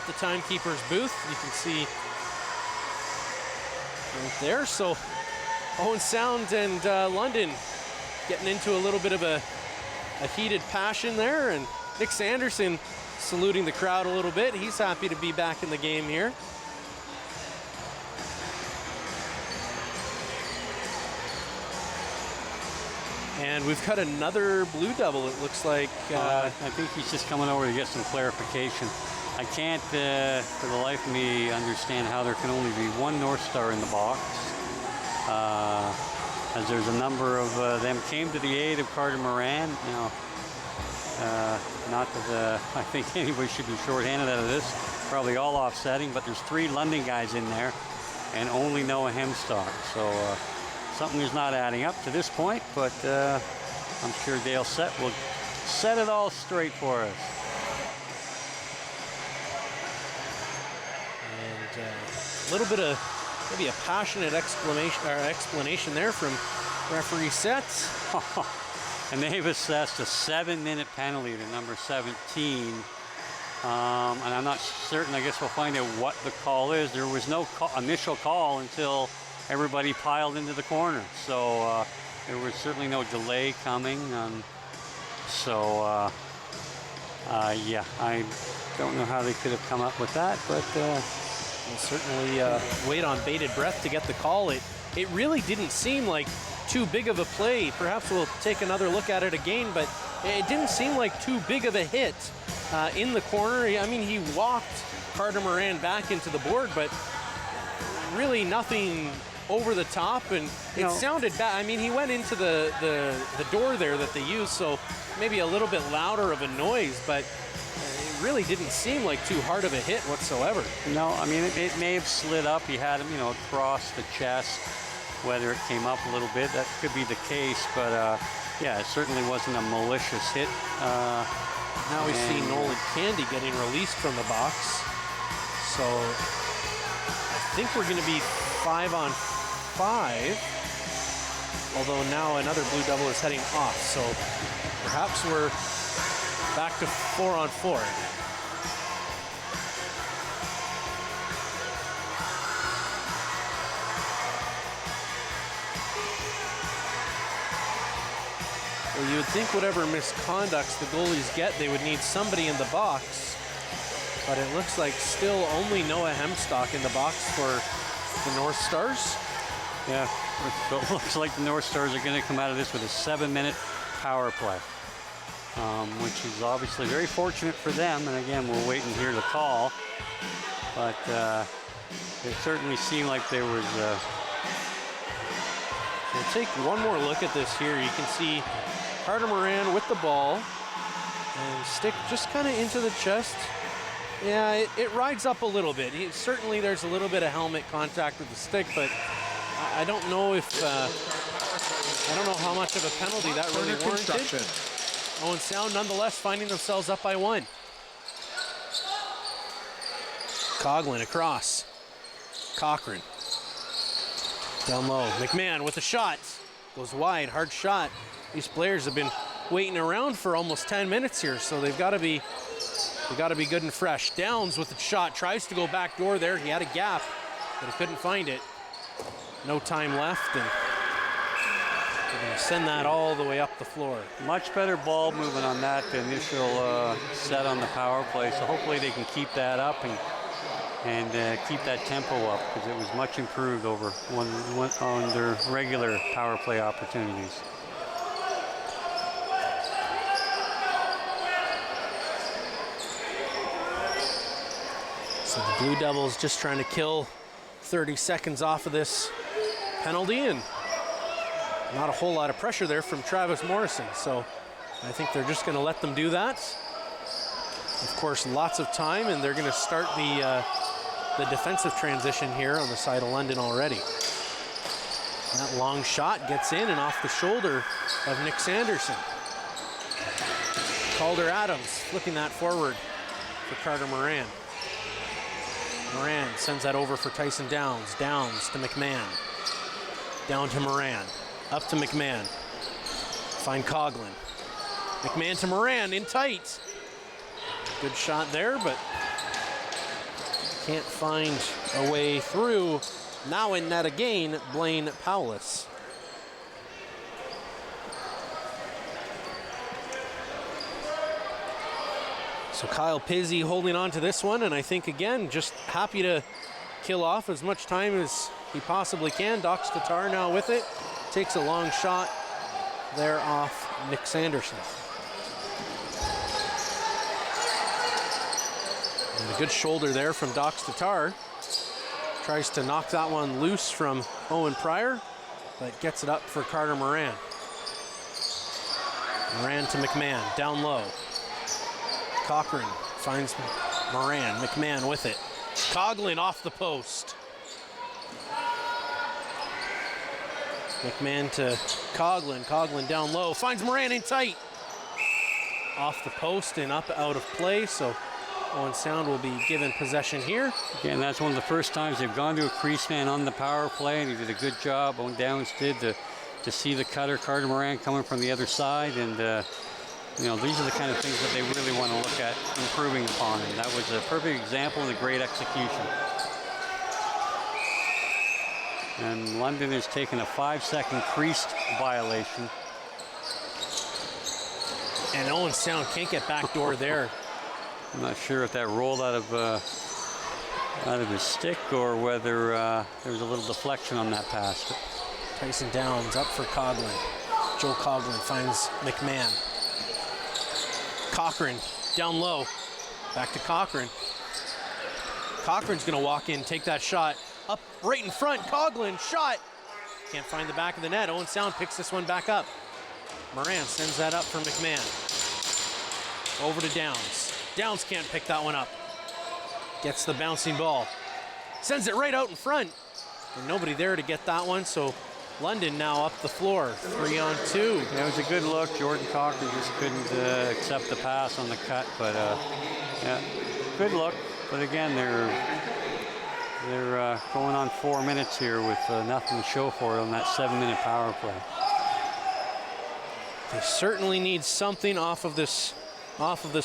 the timekeeper's booth. You can see right there. So Owen Sound and London getting into a little bit of a heated passion there, and Nick Sanderson saluting the crowd a little bit. He's happy to be back in the game here. And we've got another Blue Devil, it looks like. I think he's just coming over to get some clarification. I can't, for the life of me, understand how there can only be 1 North Star in the box, as there's a number of them came to the aid of Carter Moran. Not that I think anybody should be shorthanded out of this. Probably all offsetting, but there's 3 London guys in there. and only Noah Hemstock. So something is not adding up to this point, but I'm sure Dale Sett will set it all straight for us. And a little bit of maybe a passionate explanation there from referee Sett. And they've assessed a 7-minute penalty to number 17. And I'm not certain, I guess we'll find out what the call is. There was no initial call until everybody piled into the corner. So there was certainly no delay coming. Yeah, I don't know how they could have come up with that, but we'll certainly wait on bated breath to get the call. It really didn't seem like too big of a play. Perhaps we'll take another look at it again, but it didn't seem like too big of a hit in the corner. I mean, he walked Carter Moran back into the board, but really nothing over the top, and it sounded bad. I mean, he went into the door there that they used, so maybe a little bit louder of a noise, but it really didn't seem like too hard of a hit whatsoever. No, I mean, it may have slid up. He had him, across the chest. Whether it came up a little bit, that could be the case, but yeah, it certainly wasn't a malicious hit. Now we see Nolan Candy getting released from the box. So I think we're going to be 5-on-5. Although now another Blue Devil is heading off. So perhaps we're back to 4-on-4. Well, you would think whatever misconducts the goalies get, they would need somebody in the box. But it looks like still only Noah Hemstock in the box for the North Stars. Yeah, it looks like the North Stars are going to come out of this with a 7-minute power play, which is obviously very fortunate for them. And again, we'll wait and hear the call. But it certainly seemed like there was... We'll take one more look at this here. You can see Carter Moran with the ball and stick just kind of into the chest. Yeah, it rides up a little bit. Certainly there's a little bit of helmet contact with the stick, but I don't know if, I don't know how much of a penalty that really warranted. Owen Sound nonetheless finding themselves up by 1. Coughlin across. Cochran. Down low. McMahon with a shot. Goes wide, hard shot. These players have been waiting around for almost 10 minutes here, so they've got to be good and fresh. Downs with the shot, tries to go back door there. He had a gap, but he couldn't find it. No time left, and they're going to send that all the way up the floor. Much better ball movement on that initial set on the power play, so hopefully they can keep that up and keep that tempo up, because it was much improved over on their regular power play opportunities. So the Blue Devils just trying to kill 30 seconds off of this penalty, and not a whole lot of pressure there from Travis Morrison. So I think they're just going to let them do that. Of course, lots of time, and they're going to start the defensive transition here on the side of London already. That long shot gets in and off the shoulder of Nick Sanderson. Calder Adams flipping that forward for Carter Moran. Moran sends that over for Tyson Downs. Downs to McMahon. Down to Moran. Up to McMahon. Find Coughlin. McMahon to Moran in tight. Good shot there, but can't find a way through. Now in net again, Blaine Powless. So Kyle Pizzi holding on to this one, and I think again, just happy to kill off as much time as he possibly can. Dox Tatar now with it. Takes a long shot there off Nick Sanderson. And a good shoulder there from Dox Tatar. Tries to knock that one loose from Owen Pryor, but gets it up for Carter Moran. Moran to McMahon, down low. Cochran finds Moran, McMahon with it. Coughlin off the post. McMahon to Coughlin. Coughlin down low, finds Moran in tight. Off the post and up out of play, so Owen Sound will be given possession here. Again, that's one of the first times they've gone to a crease man on the power play, and he did a good job. Owen Downs did to see the cutter, Carter Moran, coming from the other side, and you know, these are the kind of things that they really want to look at improving upon, and that was a perfect example and a great execution. And London has taken a 5-second creased violation. And Owen Sound can't get backdoor there. I'm not sure if that rolled out of his stick or whether there was a little deflection on that pass. But Tyson Downs up for Coughlin. Joe Coughlin finds McMahon. Cochran down low. Back to Cochran. Cochran's gonna walk in, take that shot. Up right in front, Coughlin, shot. Can't find the back of the net. Owen Sound picks this one back up. Moran sends that up for McMahon. Over to Downs. Downs can't pick that one up. Gets the bouncing ball. Sends it right out in front. And nobody there to get that one, so London now up the floor, 3-on-2. Yeah, it was a good look. Jordan Cochran just couldn't accept the pass on the cut, but yeah, good look. But again, they're going on 4 minutes here with nothing to show for it on that 7-minute power play. They certainly need something off of this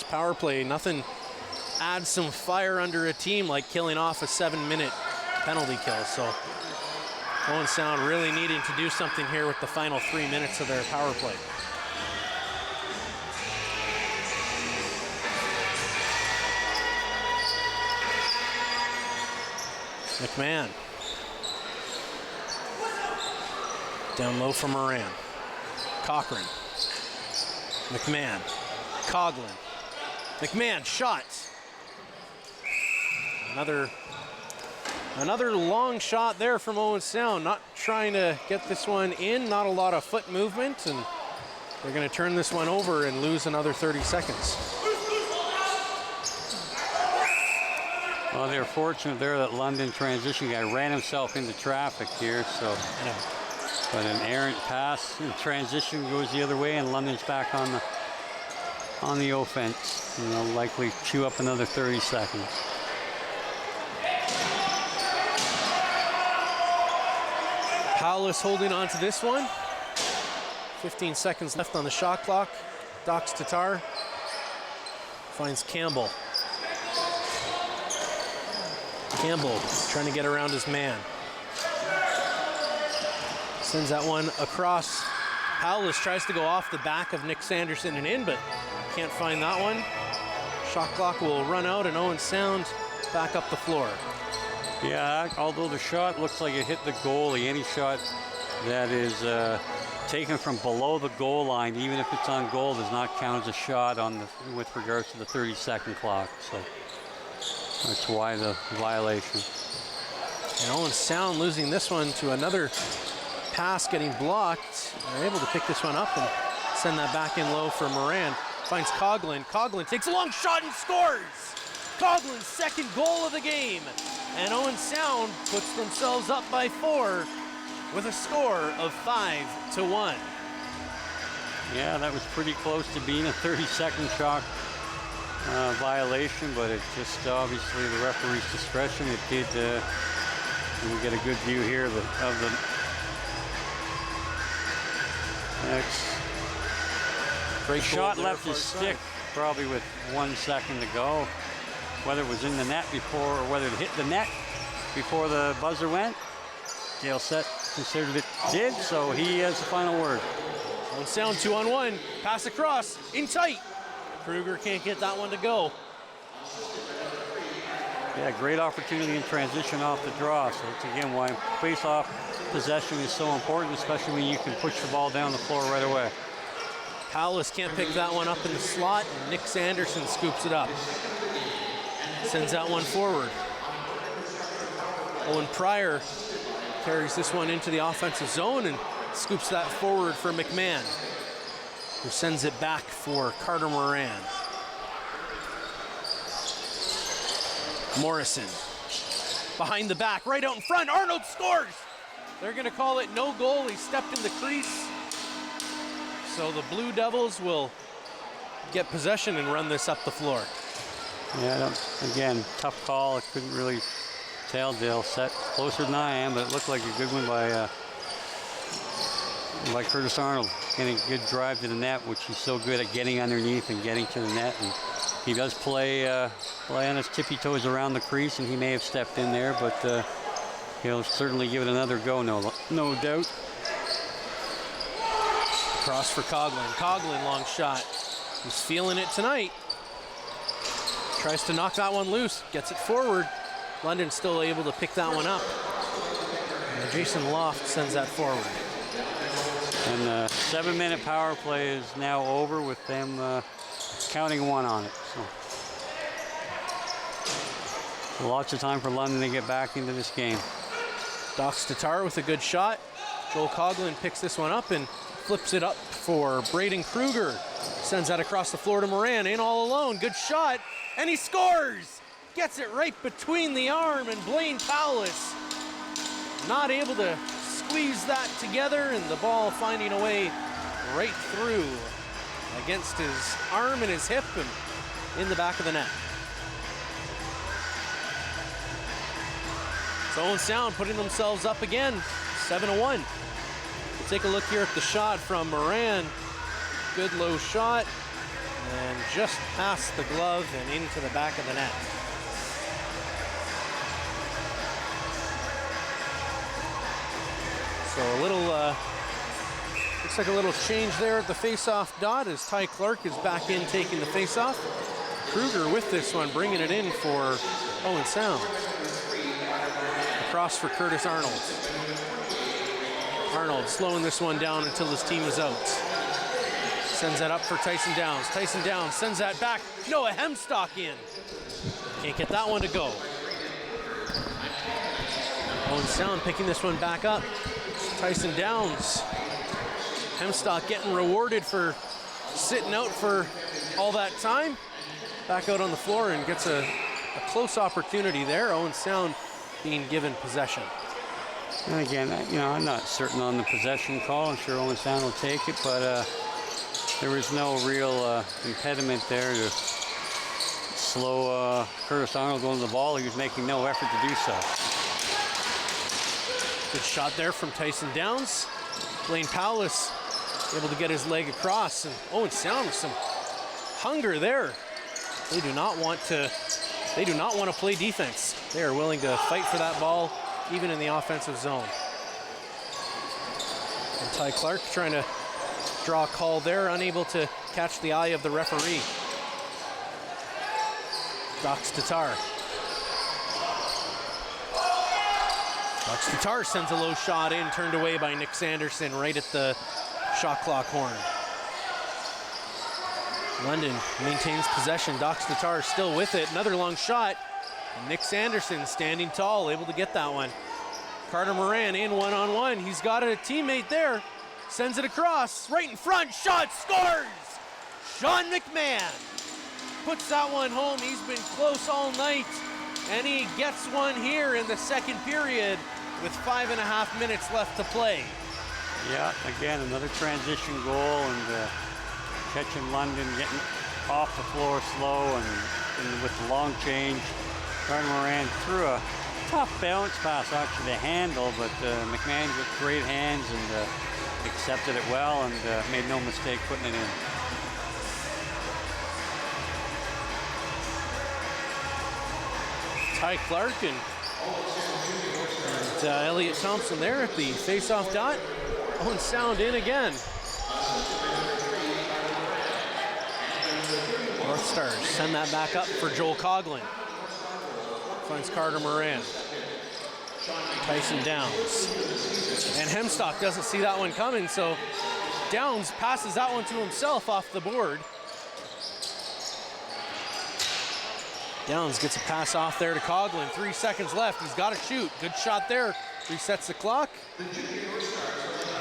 power play. Nothing adds some fire under a team like killing off a 7-minute penalty kill. So Owen Sound really needing to do something here with the final 3 minutes of their power play. McMahon. Down low for Moran. Cochran. McMahon. Coughlin. McMahon, shot. Another long shot there from Owen Sound. Not trying to get this one in, not a lot of foot movement, and they're going to turn this one over and lose another 30 seconds. Well, they're fortunate there that London transition guy ran himself into traffic here, so. But an errant pass in transition goes the other way, and London's back on the offense. And they'll likely chew up another 30 seconds. Paulus holding on to this one. 15 seconds left on the shot clock. Dox Tatar finds Campbell. Campbell trying to get around his man. Sends that one across. Paulus tries to go off the back of Nick Sanderson and in, but can't find that one. Shot clock will run out, and Owen Sound back up the floor. Yeah, although the shot looks like it hit the goalie, any shot that is taken from below the goal line, even if it's on goal, does not count as a shot with regards to the 30-second clock. So that's why the violation. And Owen Sound losing this one to another pass getting blocked. They're able to pick this one up and send that back in low for Moran. Finds Coughlin. Coughlin takes a long shot and scores! Coughlin's second goal of the game. And Owen Sound puts themselves up by 4 with a score of 5-1. Yeah, that was pretty close to being a 30-second chalk violation, but it just obviously the referee's discretion. It did. We get a good view here of the next. Great shot left his stick, probably with 1 second to go. Whether it was in the net before or whether it hit the net before the buzzer went, Dale Sett considered it did, so he has the final word. Owen Sound 2-on-1, pass across, in tight. Kruger can't get that one to go. Yeah, great opportunity in transition off the draw. So that's again why face-off possession is so important, especially when you can push the ball down the floor right away. Paulus can't pick that one up in the slot, and Nick Sanderson scoops it up. Sends that one forward. Owen Pryor carries this one into the offensive zone and scoops that forward for McMahon, who sends it back for Carter Moran. Morrison behind the back, right out in front. Arnold scores! They're going to call it no goal. He stepped in the crease. So the Blue Devils will get possession and run this up the floor. Yeah, again, tough call. I couldn't really tell. Dale set closer than I am, but it looked like a good one by Curtis Arnold. Getting a good drive to the net, which he's so good at getting underneath and getting to the net. And he does play on his tippy toes around the crease, and he may have stepped in there, but he'll certainly give it another go, no doubt. Cross for Coughlin. Coughlin, long shot. He's feeling it tonight. Tries to knock that one loose, gets it forward. London still able to pick that one up. And Jason Loft sends that forward. And the 7-minute power play is now over with them counting one on it. So lots of time for London to get back into this game. Dox Tatar with a good shot. Joel Coughlin picks this one up and flips it up for Braden Kruger. Sends that across the floor to Moran, in all alone. Good shot, and he scores! Gets it right between the arm, and Blaine Powless not able to squeeze that together, and the ball finding a way right through against his arm and his hip and in the back of the net. So Owen Sound putting themselves up again, 7-1. We'll take a look here at the shot from Moran. Good low shot, and just past the glove and into the back of the net. So a little, looks like a little change there at the face-off dot as Ty Clark is back in taking the face-off. Kruger with this one, bringing it in for Owen Sound. Across for Curtis Arnold. Arnold slowing this one down until his team is out. Sends that up for Tyson Downs. Tyson Downs sends that back. Noah Hemstock in. Can't get that one to go. Owen Sound picking this one back up. Tyson Downs. Hemstock getting rewarded for sitting out for all that time. Back out on the floor and gets a close opportunity there. Owen Sound being given possession. And again, I'm not certain on the possession call. I'm sure Owen Sound will take it, but there was no real impediment there to slow Curtis Arnold going to the ball. He was making no effort to do so. Good shot there from Tyson Downs. Blaine Powless able to get his leg across, and Owen Sound with some hunger there. They do not want to play defense. They are willing to fight for that ball, even in the offensive zone. And Ty Clark trying to draw a call there, unable to catch the eye of the referee. Dox Tatar. Dox Tatar sends a low shot in, turned away by Nick Sanderson right at the shot clock horn. London maintains possession. Dox Tatar still with it. Another long shot. And Nick Sanderson standing tall, able to get that one. Carter Moran in one-on-one. He's got a teammate there. Sends it across, right in front. Shot, scores! Sean McMahon puts that one home. He's been close all night, and he gets one here in the second period with 5.5 minutes left to play. Yeah, again, another transition goal, and catching London getting off the floor slow, and with the long change, Carter Moran threw a tough bounce pass actually to handle, but McMahon with great hands and accepted it well and made no mistake putting it in. Ty Clark and Elliot Thompson there at the face-off dot. Owen Sound in again. North Stars send that back up for Joel Coughlin. Finds Carter Moran. Tyson Downs. And Hemstock doesn't see that one coming, so Downs passes that one to himself off the board. Downs gets a pass off there to Coughlin. 3 seconds left. He's got to shoot. Good shot there. Resets the clock.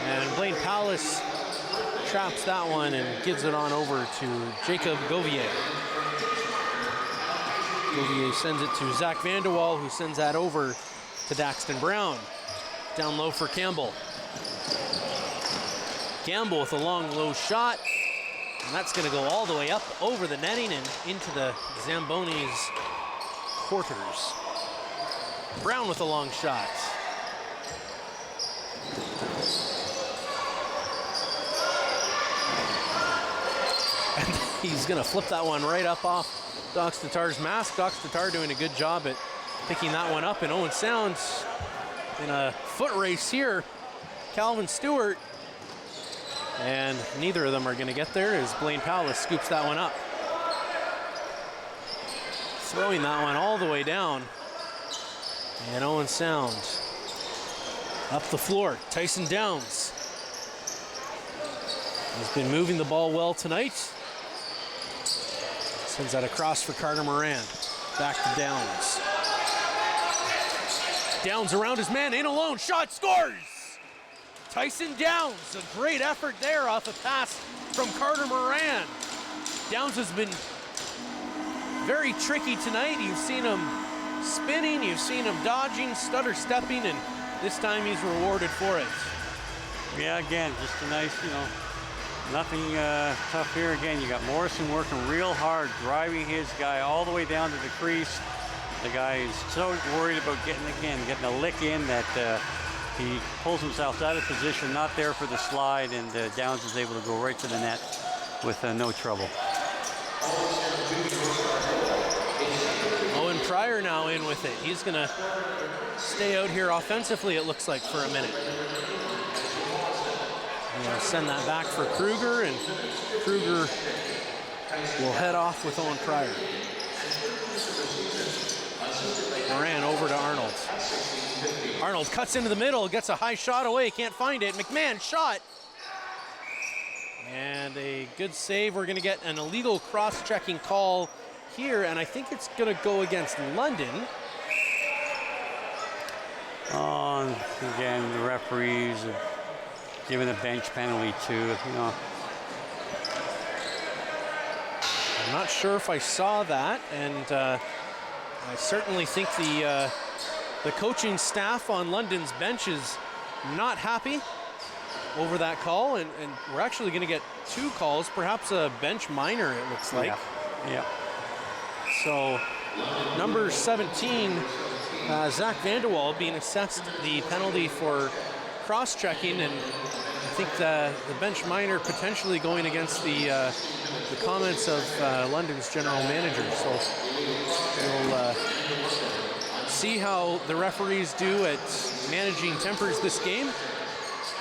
And Blaine Powless traps that one and gives it on over to Jacob Govier. Govier sends it to Zach Vanderwall, who sends that over to Daxton Brown. Down low for Campbell. Campbell with a long, low shot. And that's going to go all the way up over the netting and into the Zambonis' quarters. Brown with a long shot. And he's going to flip that one right up off Dox Tatar's mask. Dox Tatar doing a good job at picking that one up. And Owen Sounds in a foot race here. Calvin Stewart. And neither of them are going to get there as Blaine Powell scoops that one up. Throwing that one all the way down. And Owen Sound up the floor. Tyson Downs. He's been moving the ball well tonight. Sends that across for Carter Moran. Back to Downs. Downs around his man, in alone, shot, scores! Tyson Downs, a great effort there off a pass from Carter Moran. Downs has been very tricky tonight. You've seen him spinning, you've seen him dodging, stutter stepping, and this time he's rewarded for it. Yeah, again, just a nice, nothing tough here. Again, you got Morrison working real hard, driving his guy all the way down to the crease. The guy is so worried about getting a lick in that he pulls himself out of position, not there for the slide, and Downs is able to go right to the net with no trouble. Owen Pryor now in with it. He's going to stay out here offensively, it looks like, for a minute. We'll send that back for Kruger, and Kruger will head off with Owen Pryor. Moran over to Arnold. Arnold cuts into the middle, gets a high shot away, can't find it. McMahon shot. And a good save. We're going to get an illegal cross-checking call here, and I think it's going to go against London. Again, the referees have given a bench penalty too, I'm not sure if I saw that, and I certainly think the coaching staff on London's bench is not happy over that call, and we're actually going to get two calls, perhaps a bench minor, it looks like. Yeah. So number 17, Zach Vanderwall, being assessed the penalty for cross-checking, and I think the bench minor potentially going against the comments of London's general manager. So we'll see how the referees do at managing tempers this game.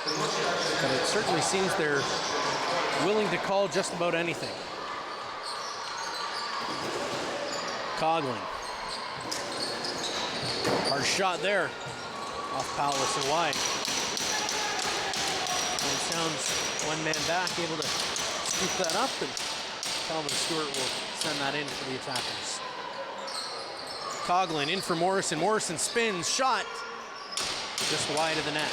But it certainly seems they're willing to call just about anything. Coughlin. Hard shot there. Off Powless and wide. And Sounds one man back, able to scoop that up, and Calvin Stewart will send that in for the attackers. Coughlin in for Morrison. Morrison spins, shot, just wide of the net.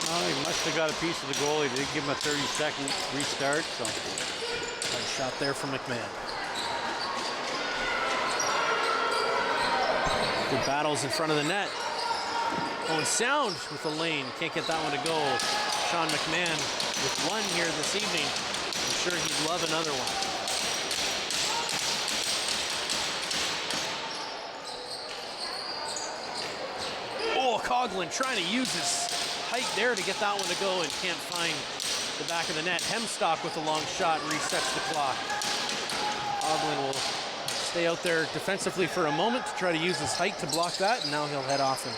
Well, he must have got a piece of the goal. He did give him a 30-second restart. So, good shot there from McMahon. Good battles in front of the net. Owen Sound with the lane. Can't get that one to go. Sean McMahon with one here this evening. I'm sure he'd love another one. Oh, Coughlin trying to use his height there to get that one to go and can't find the back of the net. Hemstock with a long shot resets the clock. Coughlin will stay out there defensively for a moment to try to use his height to block that, and now he'll head off and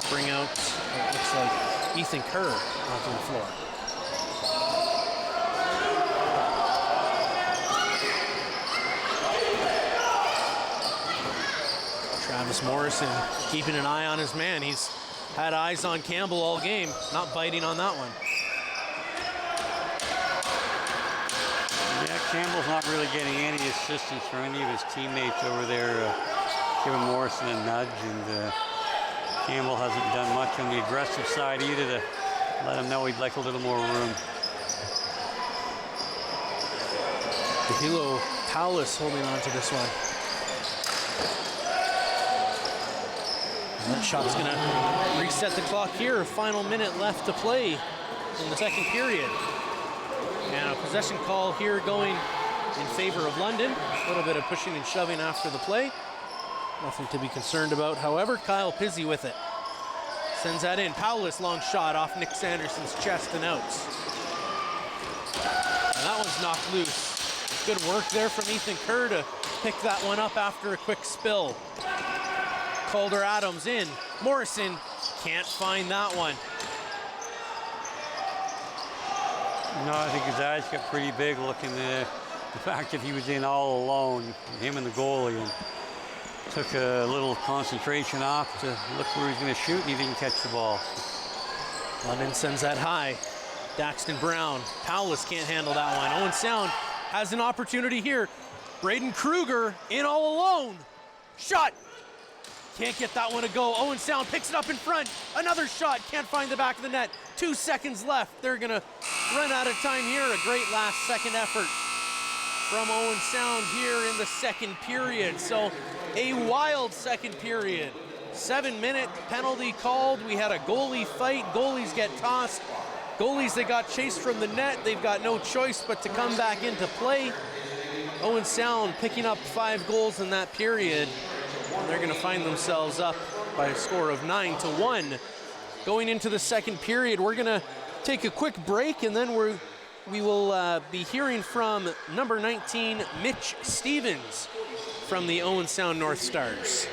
bring out what looks like Ethan Kerr onto the floor. Travis Morrison keeping an eye on his man. He's had eyes on Campbell all game, not biting on that one. Yeah, Campbell's not really getting any assistance from any of his teammates over there, giving Morrison a nudge, and Campbell hasn't done much on the aggressive side either to let him know he'd like a little more room. Hilo Paulus holding on to this one. That shot's going to reset the clock here. Final minute left to play in the second period. And a possession call here going in favor of London. A little bit of pushing and shoving after the play. Nothing to be concerned about. However, Kyle Pizzi with it. Sends that in. Powless long shot off Nick Sanderson's chest and outs. And that one's knocked loose. Good work there from Ethan Kerr to pick that one up after a quick spill. Calder Adams in. Morrison can't find that one. No, I think his eyes got pretty big looking there. The fact that he was in all alone, him and the goalie, and took a little concentration off to look where he's going to shoot, and he didn't catch the ball. London sends that high. Daxton Brown. Powless can't handle that one. Owen Sound has an opportunity here. Braden Kruger in all alone. Shot. Can't get that one to go. Owen Sound picks it up in front. Another shot. Can't find the back of the net. 2 seconds left. They're going to run out of time here. A great last second effort from Owen Sound here in the second period. So a wild second period. 7-minute penalty called. We had a goalie fight. Goalies get tossed. Goalies that got chased from the net, they've got no choice but to come back into play. Owen Sound picking up 5 goals in that period. And they're going to find themselves up by a score of 9-1. Going into the second period, we're going to take a quick break, and then we will be hearing from number 19, Mitch Stevens, from the Owen Sound North Stars.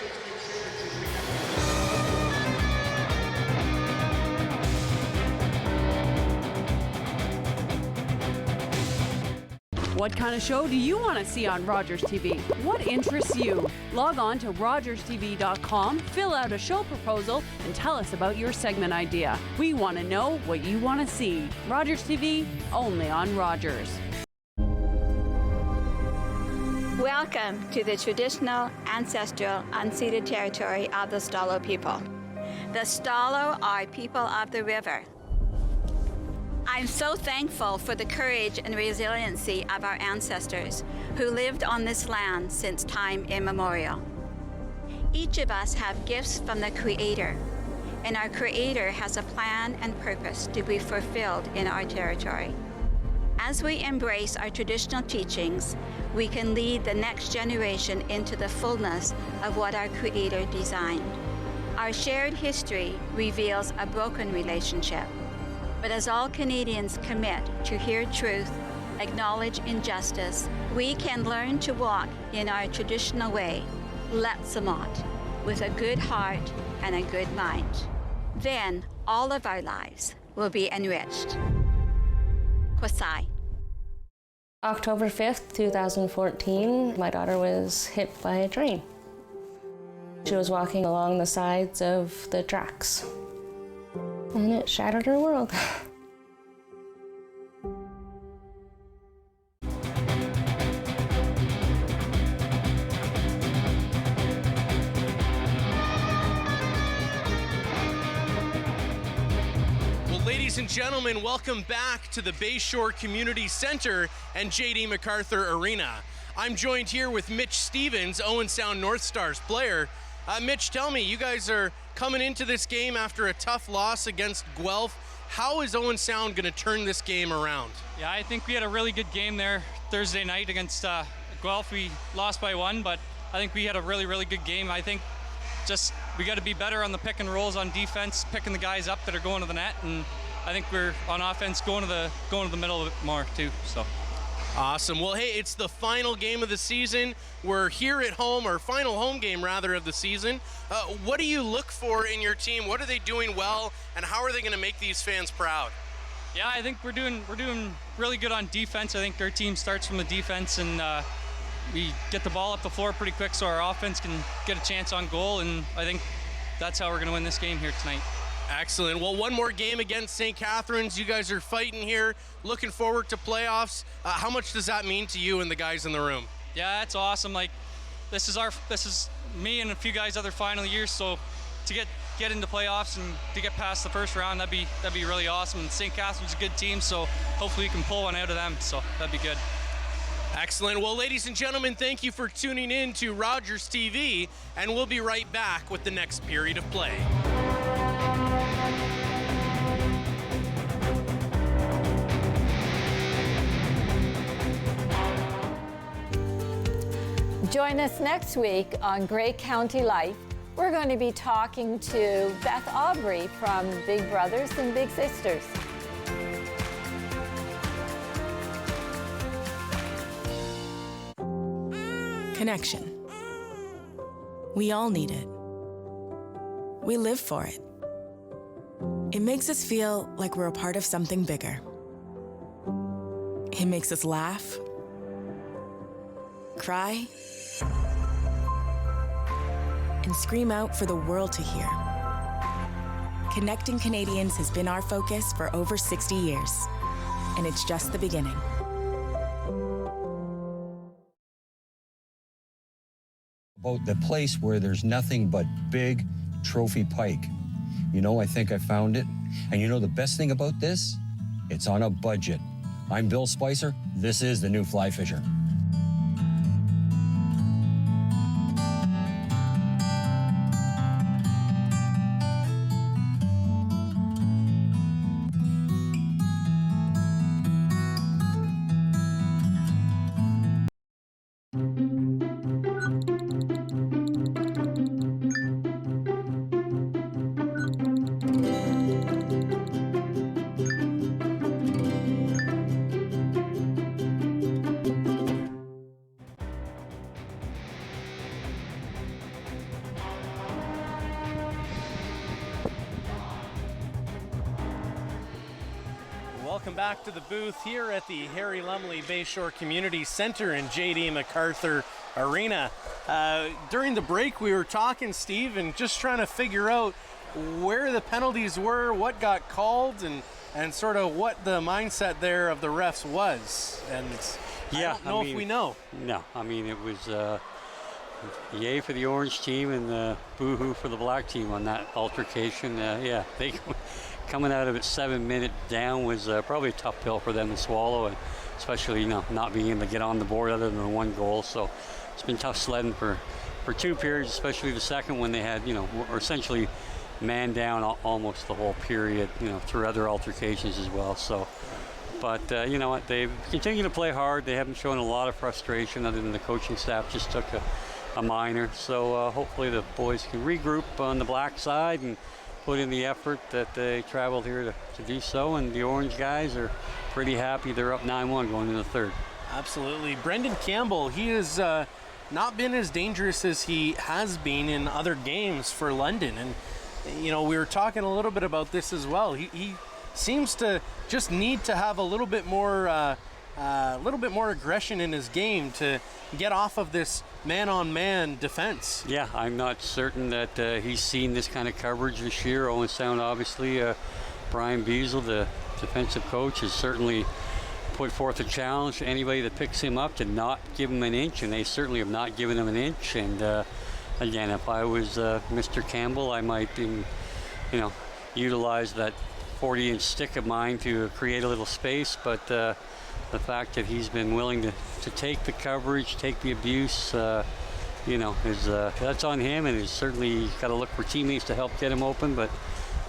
What kind of show do you want to see on Rogers TV? What interests you? Log on to rogerstv.com, fill out a show proposal, and tell us about your segment idea. We want to know what you want to see. Rogers TV, only on Rogers. Welcome to the traditional, ancestral, unceded territory of the Stalo people. The Stalo are people of the river. I'm so thankful for the courage and resiliency of our ancestors who lived on this land since time immemorial. Each of us have gifts from the Creator, and our Creator has a plan and purpose to be fulfilled in our territory. As we embrace our traditional teachings, we can lead the next generation into the fullness of what our Creator designed. Our shared history reveals a broken relationship. But as all Canadians commit to hear truth, acknowledge injustice, we can learn to walk in our traditional way, Letsamot, with a good heart and a good mind. Then all of our lives will be enriched. Kwasai. October 5th, 2014, my daughter was hit by a train. She was walking along the sides of the tracks, and it shattered her world. Ladies and gentlemen, welcome back to the Bayshore Community Center and J.D. MacArthur Arena. I'm joined here with Mitch Stevens, Owen Sound North Stars player. Mitch, tell me, you guys are coming into this game after a tough loss against Guelph. How is Owen Sound going to turn this game around? Yeah, I think we had a really good game there Thursday night against Guelph. We lost by 1, but I think we had a really, really good game. I think just we got to be better on the pick and rolls on defense, picking the guys up that are going to the net, and I think we're on offense going to the middle of it more too. So awesome. Well, hey, it's the final game of the season. We're here at home, or final home game rather of the season. What do you look for in your team? What are they doing well, and how are they going to make these fans proud? Yeah, I think we're doing really good on defense. I think our team starts from the defense, and we get the ball up the floor pretty quick so our offense can get a chance on goal, and I think that's how we're going to win this game here tonight. Excellent. Well, one more game against St. Catharines. You guys are fighting here, looking forward to playoffs. How much does that mean to you and the guys in the room? Yeah, that's awesome. Like, this is me and a few guys other final years, so to get into playoffs and to get past the first round, that'd be really awesome. And St. Catharines is a good team, so hopefully we can pull one out of them. So that'd be good. Excellent. Well, ladies and gentlemen, thank you for tuning in to Rogers TV, and we'll be right back with the next period of play. Join us next week on Grey County Life. We're going to be talking to Beth Aubrey from Big Brothers and Big Sisters. Connection. We all need it. We live for it. It makes us feel like we're a part of something bigger. It makes us laugh, cry, and scream out for the world to hear. Connecting Canadians has been our focus for over 60 years, and it's just the beginning. About the place where there's nothing but big trophy pike. You know, I think I found it. And you know the best thing about this? It's on a budget. I'm Bill Spicer. This is the new Fly Fisher. Welcome back to the booth here at the Harry Lumley Bayshore Community Center in J.D. MacArthur Arena. During the break, we were talking, Steve, and just trying to figure out where the penalties were, what got called, and sort of what the mindset there of the refs was. And yeah, I don't know if we know. No, I mean, it was yay for the orange team and boo-hoo for the black team on that altercation. Yeah, they coming out of it 7 minutes down was probably a tough pill for them to swallow, and especially not being able to get on the board other than one goal. So it's been tough sledding for 2 periods, especially the second when they had were essentially man down almost the whole period, through other altercations as well. So, but you know what, they continue to play hard. They haven't shown a lot of frustration other than the coaching staff just took a minor. So hopefully the boys can regroup on the black side and put in the effort that they traveled here to do so, and the orange guys are pretty happy. They're up 9-1 going into the third. Absolutely. Brendan Campbell, he has not been as dangerous as he has been in other games for London, and we were talking a little bit about this as well. He seems to just need to have a little bit more aggression in his game to get off of this man-on-man defense. Yeah, I'm not certain that he's seen this kind of coverage this year. Owen Sound, obviously, Brian Beazle, the defensive coach, has certainly put forth a challenge to anybody that picks him up to not give him an inch, and they certainly have not given him an inch. And again, if I was Mr. Campbell, I might utilize that 40-inch stick of mine to create a little space, but the fact that he's been willing to take the coverage, take the abuse, that's on him, and it's certainly got to look for teammates to help get him open. But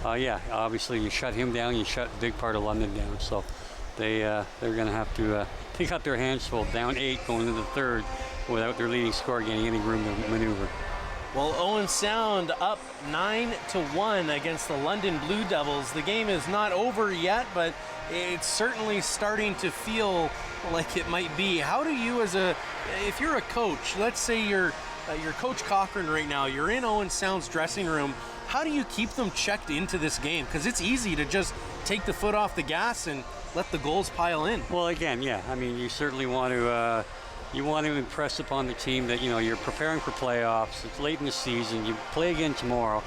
yeah, obviously you shut him down, you shut a big part of London down. So they're going to have to they got their hands full, down 8 going into the third without their leading scorer getting any room to maneuver. Well, Owen Sound up 9-1 against the London Blue Devils. The game is not over yet, but it's certainly starting to feel like it might be. How do you, if you're a coach, let's say you're Coach Cochran right now, you're in Owen Sound's dressing room, how do you keep them checked into this game? Because it's easy to just take the foot off the gas and let the goals pile in. Well, again, yeah, I mean, you certainly want to impress upon the team that you're preparing for playoffs. It's late in the season. You play again tomorrow.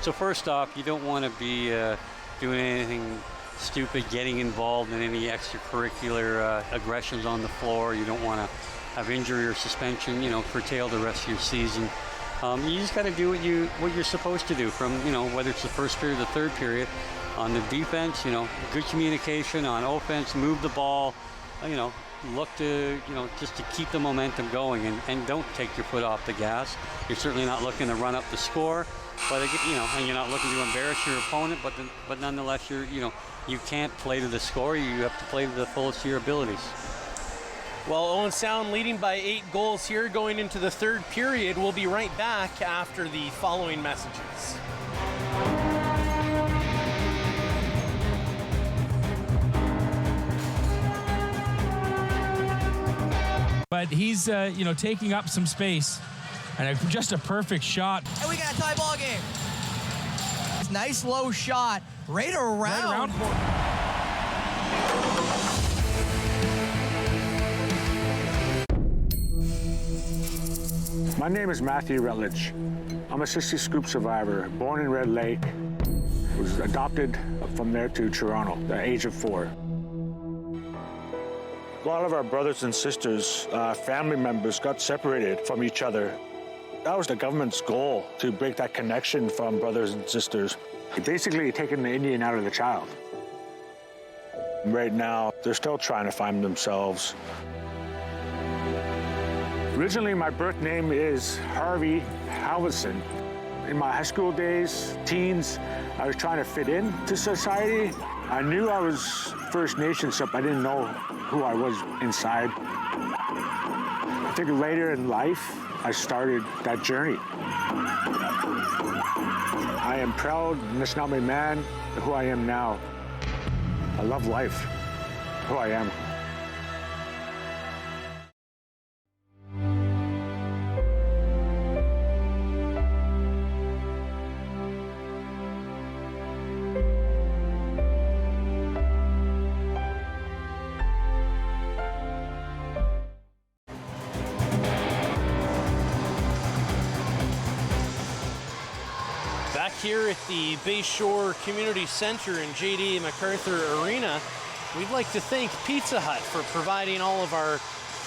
So first off, you don't want to be doing anything stupid, getting involved in any extracurricular aggressions on the floor. You don't want to have injury or suspension, curtail the rest of your season. You just got to do what you're supposed to do from, whether it's the first period or the third period. On the defense, good communication. On offense, move the ball, look to, just to keep the momentum going and don't take your foot off the gas. You're certainly not looking to run up the score, but and you're not looking to embarrass your opponent, but nonetheless, you can't play to the score. You have to play to the fullest of your abilities. Well, Owen Sound leading by 8 goals here going into the third period. We'll be right back after the following messages. But he's, taking up some space, and just a perfect shot. And we got a tie ball game. Nice low shot, right around. My name is Matthew Rutledge. I'm a 60 scoop survivor, born in Red Lake. Was adopted from there to Toronto at the age of 4. A lot of our brothers and sisters, family members got separated from each other. That was the government's goal, to break that connection from brothers and sisters. Basically taking the Indian out of the child. Right now, they're still trying to find themselves. Originally, my birth name is Harvey Halverson. In my high school days, teens, I was trying to fit into society. I knew I was First Nations, but I didn't know who I was inside. I think later in life, I started that journey. I am proud Nishnawbe man, who I am now. I love life, who I am. Here at the Bayshore Community Center in J.D. MacArthur Arena, we'd like to thank Pizza Hut for providing all of our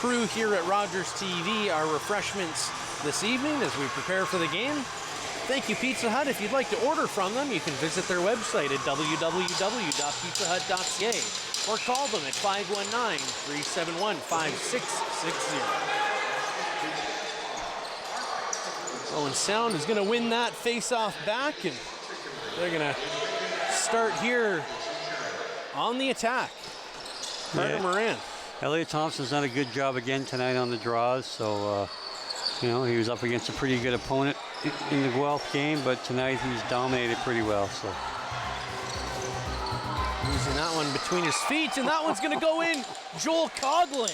crew here at Rogers TV our refreshments this evening as we prepare for the game. Thank you, Pizza Hut. If you'd like to order from them, you can visit their website at www.pizzahut.ca or call them at 519-371-5660. Owen Sound is going to win that face-off back, and they're going to start here on the attack. Carter Moran. Elliot Thompson's done a good job again tonight on the draws, so he was up against a pretty good opponent in the Guelph game, but tonight he's dominated pretty well. So using that one between his feet, and that one's going to go in. Joel Coughlin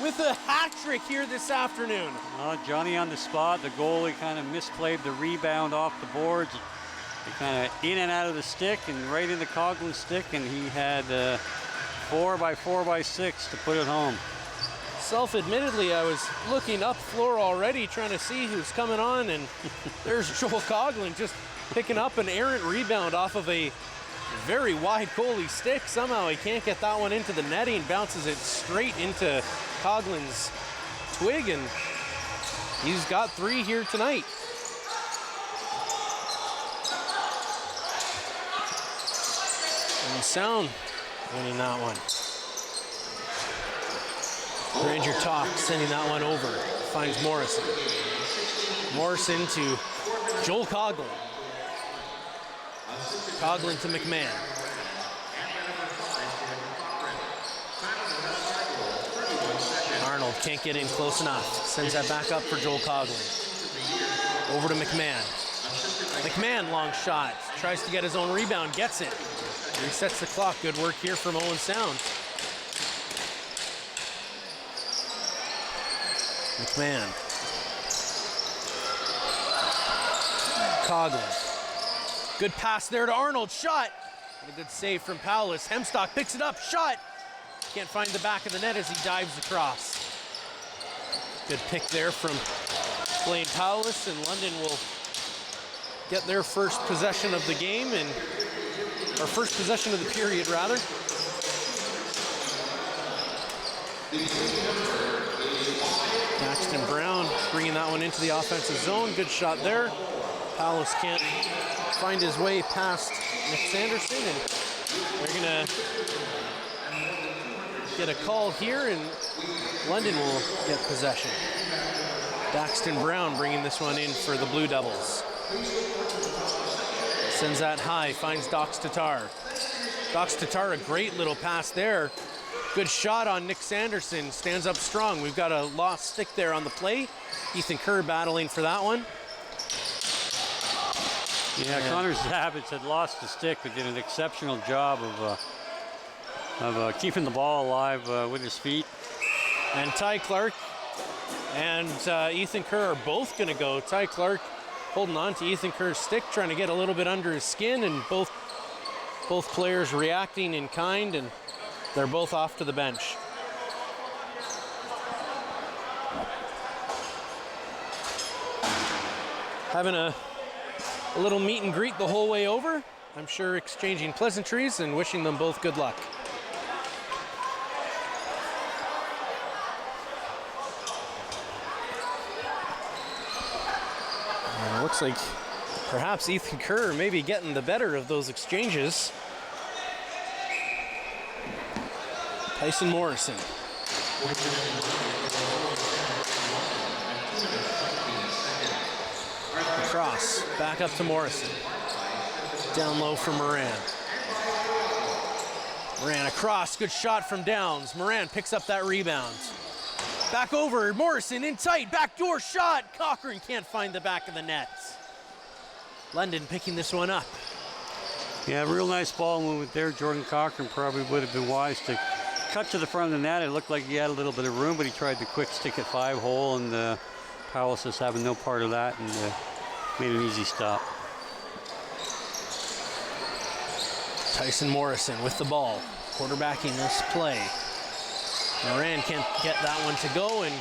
with a hat trick here this afternoon. Johnny on the spot. The goalie kind of misplayed the rebound off the boards. He kind of in and out of the stick and right into Coughlin's stick, and he had 4x4x6 to put it home. Self-admittedly, I was looking up floor already trying to see who's coming on, and there's Joel Coughlin just picking up an errant rebound off of a very wide goalie stick. Somehow he can't get that one into the netting, bounces it straight into Coughlin's twig, and he's got 3 here tonight. And Sound winning that one. Ranger Talk sending that one over. Finds Morrison. Morrison to Joel Coughlin. Coughlin to McMahon. Arnold can't get in close enough. Sends that back up for Joel Coughlin. Over to McMahon. McMahon, long shot. Tries to get his own rebound, gets it. Resets the clock. Good work here from Owen Sound. McMahon. Coughlin. Good pass there to Arnold. Shot. And a good save from Powless. Hemstock picks it up. Shot. Can't find the back of the net as he dives across. Good pick there from Blaine Powless, and London will get their first possession of the game, or first possession of the period, rather. Daxton Brown bringing that one into the offensive zone. Good shot there. Powless can't find his way past Nick Sanderson, and they're gonna get a call here, and London will get possession. Daxton Brown bringing this one in for the Blue Devils. Sends that high, finds Dox Tatar. Dox Tatar, a great little pass there. Good shot on Nick Sanderson, stands up strong. We've got a lost stick there on the play. Ethan Kerr battling for that one. Yeah, Connor Zavitz had lost the stick, but did an exceptional job of keeping the ball alive with his feet. And Ty Clark and Ethan Kerr are both going to go. Ty Clark holding on to Ethan Kerr's stick, trying to get a little bit under his skin, and both players reacting in kind, and they're both off to the bench. Having a little meet and greet the whole way over. I'm sure exchanging pleasantries and wishing them both good luck. And it looks like perhaps Ethan Kerr may be getting the better of those exchanges. Tyson Morrison. Across, back up to Morrison. Down low for Moran. Moran across, good shot from Downs. Moran picks up that rebound. Back over, Morrison in tight, backdoor shot. Cochran can't find the back of the net. London picking this one up. Yeah, real nice ball movement there. Jordan Cochran probably would have been wise to cut to the front of the net. It looked like he had a little bit of room, but he tried the quick stick at 5-hole, and Powell's just having no part of that, and made an easy stop. Tyson Morrison with the ball, quarterbacking this play. Moran can't get that one to go, and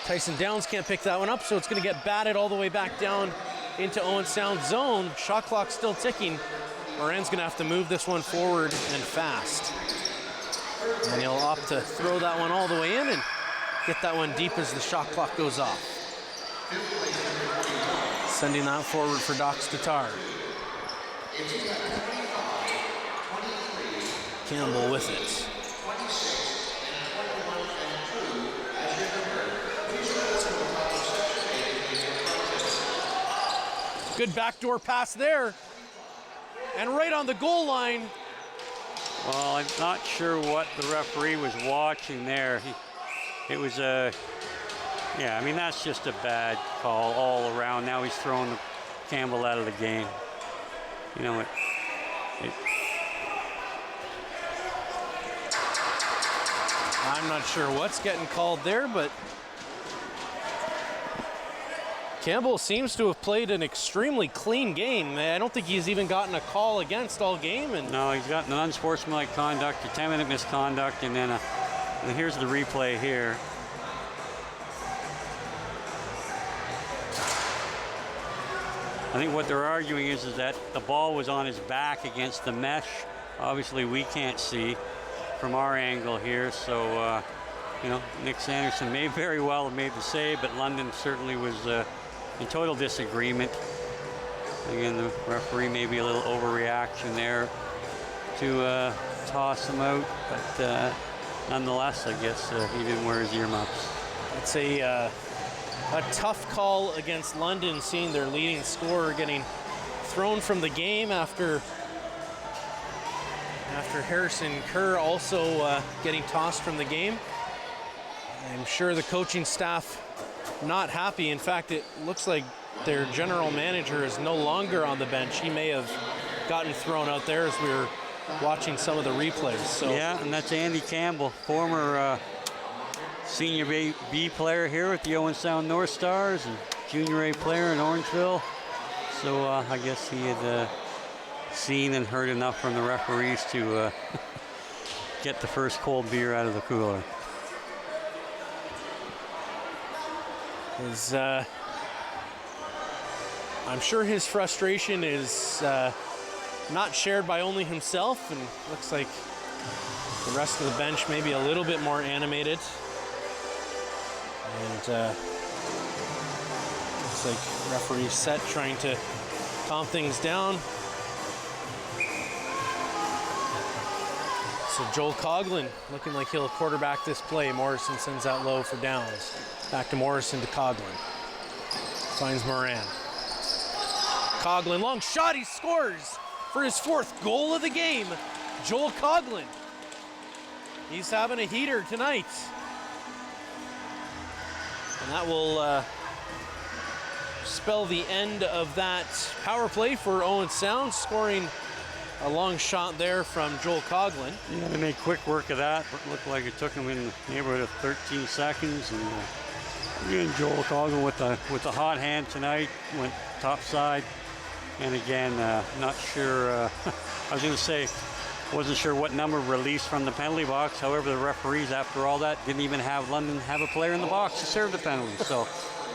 Tyson Downs can't pick that one up, so it's going to get batted all the way back down into Owen Sound zone. Shot clock still ticking. Moran's going to have to move this one forward and fast. And he'll opt to throw that one all the way in and get that one deep as the shot clock goes off. Sending that forward for Dox Tatar. Campbell with it. Good backdoor pass there. And right on the goal line. Well, I'm not sure what the referee was watching there. It was yeah, I mean, that's just a bad call all around. Now he's throwing Campbell out of the game. You know what? I'm not sure what's getting called there, but Campbell seems to have played an extremely clean game. I don't think he's even gotten a call against all game. And no, he's gotten an unsportsmanlike conduct, a 10-minute misconduct, and then and here's the replay here. I think what they're arguing is that the ball was on his back against the mesh. Obviously, we can't see from our angle here, so you know, Nick Sanderson may very well have made the save, but London certainly was in total disagreement. Again, the referee may be a little overreaction there to toss him out, but nonetheless, I guess he didn't wear his earmuffs. It's a tough call against London, seeing their leading scorer getting thrown from the game after Harrison Kerr also getting tossed from the game. I'm sure the coaching staff not happy. In fact, it looks like their general manager is no longer on the bench. He may have gotten thrown out there as we were watching some of the replays. So yeah, and that's Andy Campbell, former senior B player here with the Owen Sound North Stars and junior A player in Orangeville. So I guess he had seen and heard enough from the referees to get the first cold beer out of the cooler. I'm sure his frustration is not shared by only himself, and looks like the rest of the bench may be a little bit more animated. And looks like referee Set trying to calm things down. So Joel Coughlin looking like he'll quarterback this play. Morrison sends that low for downs. Back to Morrison to Coughlin. Finds Moran. Coughlin, long shot, he scores for his 4th goal of the game. Joel Coughlin. He's having a heater tonight. And that will spell the end of that power play for Owen Sound, scoring a long shot there from Joel Coughlin. Yeah, they made quick work of that. It looked like it took him in the neighborhood of 13 seconds. And again, Joel Coughlin with the hot hand tonight, went top side. And again, not sure, I was going to say, wasn't sure what number released from the penalty box. However, the referees, after all that, didn't even have London have a player in the box to serve the penalty. So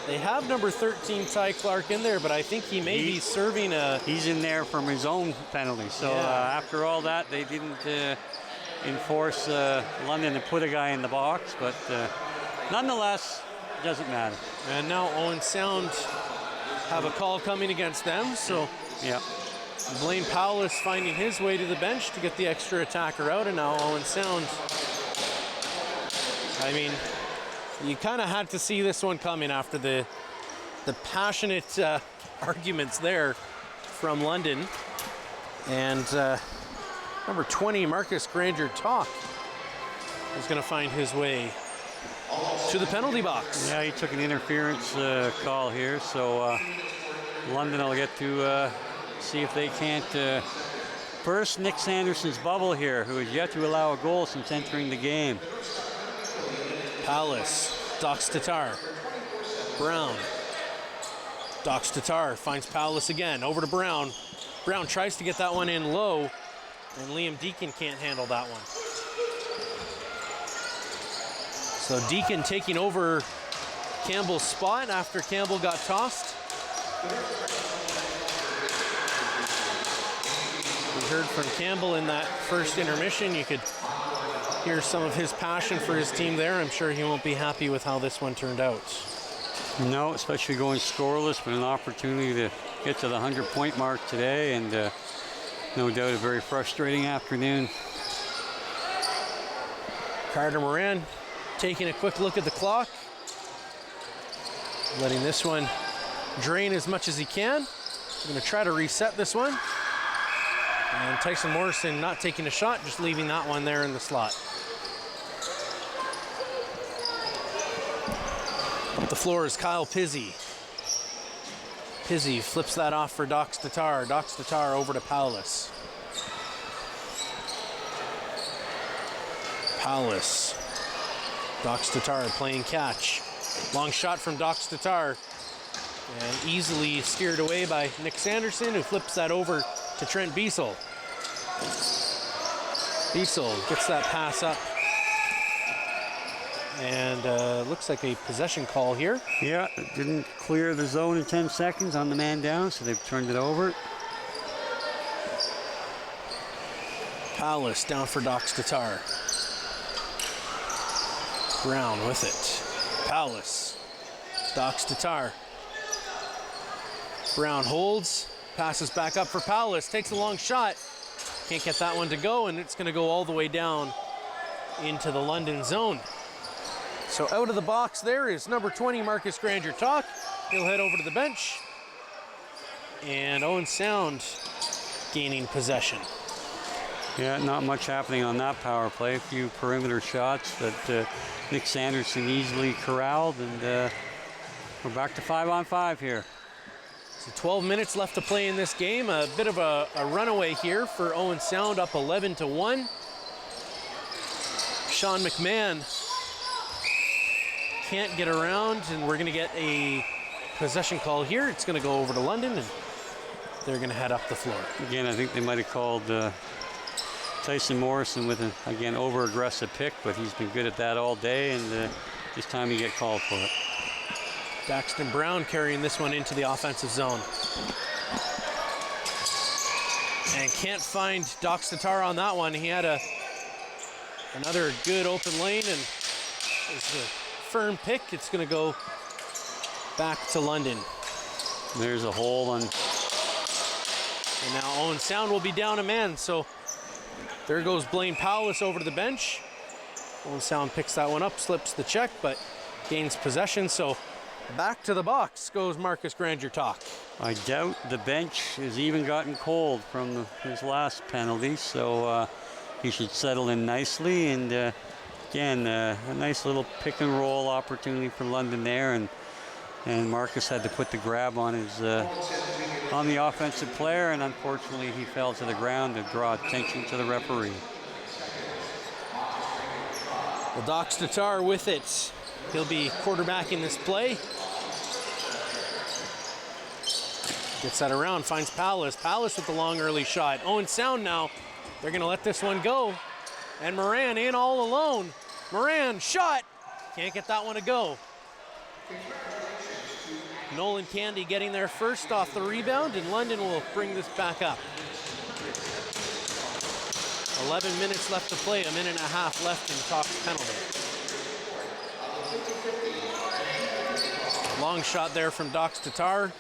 they have number 13, Ty Clark, in there, but I think he may be serving a... He's in there from his own penalty. So after all that, they didn't enforce London to put a guy in the box. But nonetheless, it doesn't matter. And now Owen Sound have a call coming against them. So yeah, Blaine Powell is finding his way to the bench to get the extra attacker out. And now Owen Sound... I mean... You kind of had to see this one coming after the passionate arguments there from London. And number 20, Marcus Granger-Talk, is going to find his way to the penalty box. Yeah, he took an interference call here, so London will get to see if they can't burst Nick Sanderson's bubble here, who has yet to allow a goal since entering the game. Palace, Dox Tatar, Brown. Dox Tatar finds Palace again, over to Brown. Brown tries to get that one in low, and Liam Deacon can't handle that one. So Deacon taking over Campbell's spot after Campbell got tossed. We heard from Campbell in that first intermission. You could hear some of his passion for his team there. I'm sure he won't be happy with how this one turned out. No, especially going scoreless, but an opportunity to get to the 100-point mark today, and no doubt a very frustrating afternoon. Carter Moran taking a quick look at the clock, letting this one drain as much as he can. We're going to try to reset this one. And Tyson Morrison not taking a shot, just leaving that one there in the slot. Up the floor is Kyle Pizzi. Pizzi flips that off for Dox Tatar. Dox Tatar over to Powless. Powless. Dox Tatar playing catch. Long shot from Dox Tatar. And easily steered away by Nick Sanderson, who flips that over to Trent Biesel. Biesel gets that pass up. And looks like a possession call here. Yeah, it didn't clear the zone in 10 seconds on the man down, so they've turned it over. Palace down for Dox Tatar. Brown with it. Palace. Dox Tatar. Brown holds, passes back up for Palace, takes a long shot. Can't get that one to go, and it's going to go all the way down into the London zone. So out of the box there is number 20, Marcus Granger-Talk. He'll head over to the bench. And Owen Sound gaining possession. Yeah, not much happening on that power play. A few perimeter shots that Nick Sanderson easily corralled, and we're back to 5-on-5 here. So 12 minutes left to play in this game. A bit of a runaway here for Owen Sound, up 11-1. Sean McMahon can't get around, and we're going to get a possession call here. It's going to go over to London, and they're going to head up the floor. Again, I think they might have called Tyson Morrison with an, again, over-aggressive pick, but he's been good at that all day, and this time he get called for it. Daxton Brown carrying this one into the offensive zone. And can't find Dox Tatar on that one. He had another good open lane, and it's a firm pick. It's going to go back to London. There's a hole on. And now Owen Sound will be down a man, so There goes Blaine Powless over to the bench. Owen Sound picks that one up, slips the check, but gains possession. So back to the box goes Marcus Grandeur-Talk. I doubt the bench has even gotten cold from his last penalty, so he should settle in nicely. And again, a nice little pick and roll opportunity for London there, and Marcus had to put the grab on his on the offensive player, and unfortunately he fell to the ground to draw attention to the referee. Well, Dox Tatar with it. He'll be quarterbacking this play. Gets that around, finds Powless. Powless with the long early shot. Owen Sound now. They're going to let this one go. And Moran in all alone. Moran, shot. Can't get that one to go. Nolan Candy getting there first off the rebound, and London will bring this back up. 11 minutes left to play, a minute and a half left in Talk's penalty. Long shot there from Dox Tatar.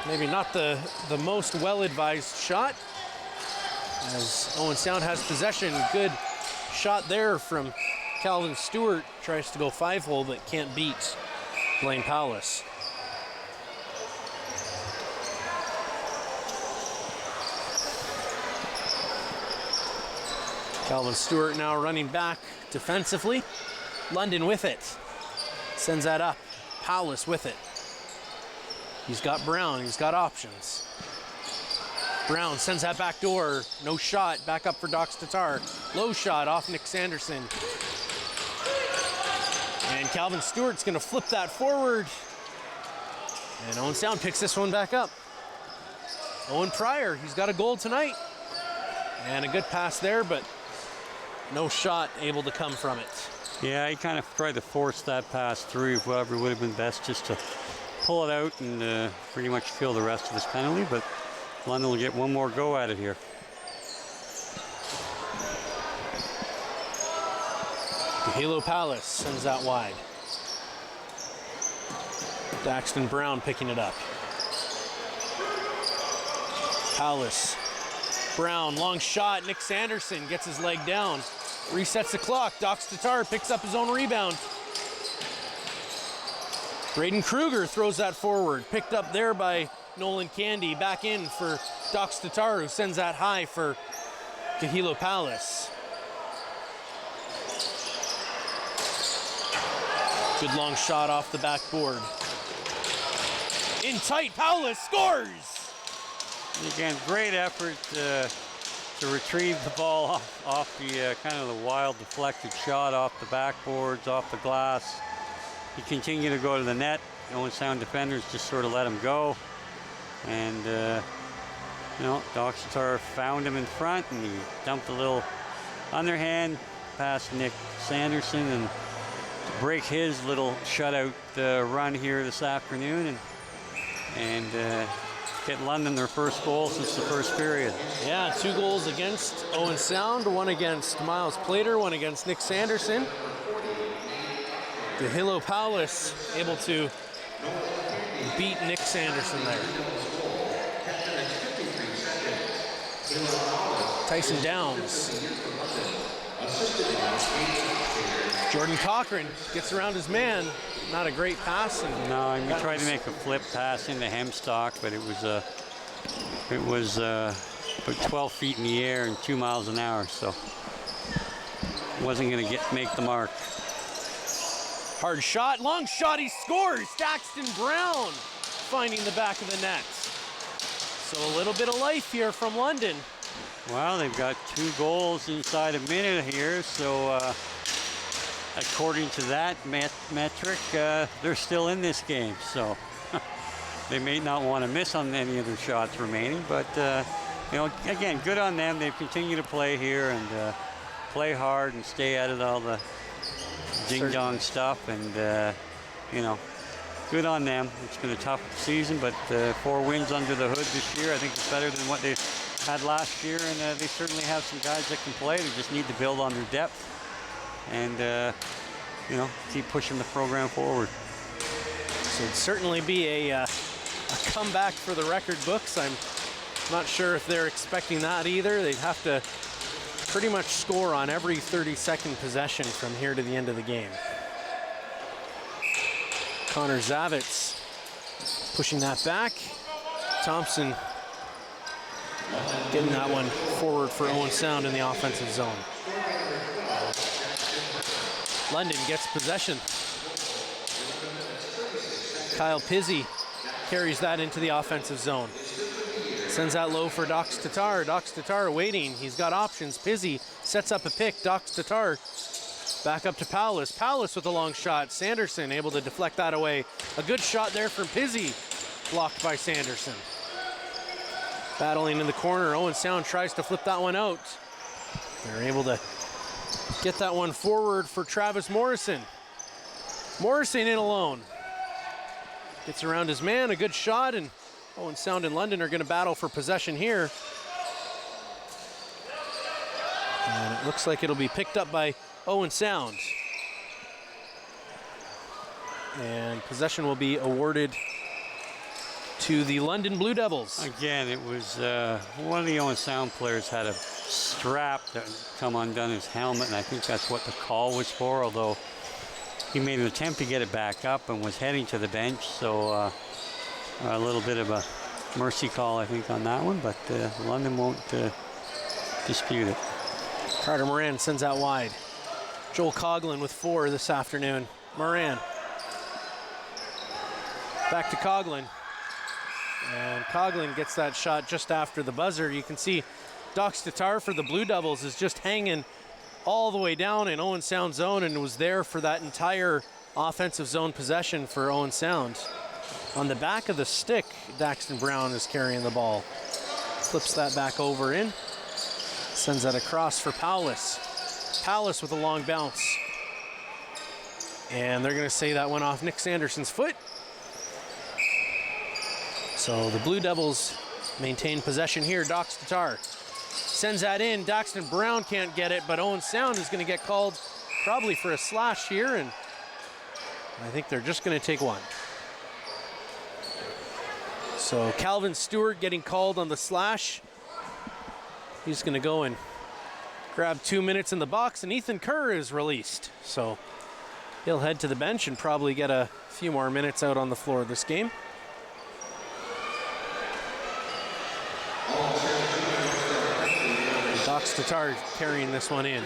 Maybe not the most well-advised shot, as Owen Sound has possession. Good shot there from Calvin Stewart. Tries to go 5-hole, but can't beat Blaine Powless. Calvin Stewart now running back defensively. London with it. Sends that up. Powless with it. He's got Brown. He's got options. Brown sends that back door. No shot. Back up for Dox Tatar. Low shot off Nick Sanderson. And Calvin Stewart's going to flip that forward. And Owen Sound picks this one back up. Owen Pryor, he's got a goal tonight. And a good pass there, but no shot able to come from it. Yeah, he kind of tried to force that pass through. Whoever would have been best just to pull it out and pretty much kill the rest of his penalty, but London will get one more go at it here. Halo Palace sends that wide. Daxton Brown picking it up. Palace. Brown, long shot. Nick Sanderson gets his leg down. Resets the clock. Dox Tatar picks up his own rebound. Braden Kruger throws that forward. Picked up there by Nolan Candy. Back in for Dox Tatar, who sends that high for Kahilo Palace. Good long shot off the backboard. In tight, Powless scores! Again, great effort to retrieve the ball off the kind of the wild deflected shot off the backboards, off the glass. He continued to go to the net. Owen Sound defenders just sort of let him go. And, Dox Tatar found him in front, and he dumped a little underhand past Nick Sanderson and to break his little shutout run here this afternoon and get London their first goal since the first period. Yeah, 2 goals against Owen Sound, 1 against Miles Plater, 1 against Nick Sanderson. Kahilo Palace able to beat Nick Sanderson there. Tyson Downs. Jordan Cochran gets around his man. Not a great pass. No, he tried to make a flip pass into Hemstock, but it was about 12 feet in the air and 2 miles an hour, so wasn't going to make the mark. Hard shot, long shot, he scores! Daxton Brown finding the back of the net. So a little bit of life here from London. Well, they've got 2 goals inside a minute here, so according to that metric, they're still in this game. So they may not want to miss on any of their shots remaining, but again, good on them. They've continued to play here and play hard and stay out of all the ding-dong stuff, and good on them. It's been a tough season, but 4 wins under the hood this year. I think it's better than what they had last year, and they certainly have some guys that can play. They just need to build on their depth and keep pushing the program forward. So it'd certainly be a comeback for the record books. I'm Not sure if they're expecting that either. They'd have to pretty much score on every 30-second possession from here to the end of the game. Connor Zavitz pushing that back. Thompson getting that one forward for Owen Sound in the offensive zone. London gets possession. Kyle Pizzi carries that into the offensive zone. Sends that low for Dox Tatar. Dox Tatar waiting. He's got options. Pizzi sets up a pick. Dox Tatar back up to Paulus. Paulus with a long shot. Sanderson able to deflect that away. A good shot there from Pizzi. Blocked by Sanderson. Battling in the corner. Owen Sound tries to flip that one out. They're able to get that one forward for Travis Morrison. Morrison in alone. Gets around his man. A good shot, and Owen Sound and London are going to battle for possession here. And it looks like it'll be picked up by Owen Sound. And possession will be awarded to the London Blue Devils. Again, it was one of the Owen Sound players had a strap that come undone his helmet, and I think that's what the call was for, although he made an attempt to get it back up and was heading to the bench, so a little bit of a mercy call, I think, on that one, but London won't dispute it. Carter Moran sends out wide. Joel Coughlin with 4 this afternoon. Moran. Back to Coughlin. And Coughlin gets that shot just after the buzzer. You can see Dox Tatar for the Blue Devils is just hanging all the way down in Owen Sound zone and was there for that entire offensive zone possession for Owen Sound. On the back of the stick, Daxton Brown is carrying the ball. Flips that back over in. Sends that across for Paulus. Paulus with a long bounce. And they're going to say that went off Nick Sanderson's foot. So the Blue Devils maintain possession here. Dox Tatar sends that in. Daxton Brown can't get it, but Owen Sound is going to get called probably for a slash here, and I think they're just going to take one. So Calvin Stewart getting called on the slash. He's going to go and grab 2 minutes in the box, and Ethan Kerr is released. So he'll head to the bench and probably get a few more minutes out on the floor of this game. Dox Tatar carrying this one in.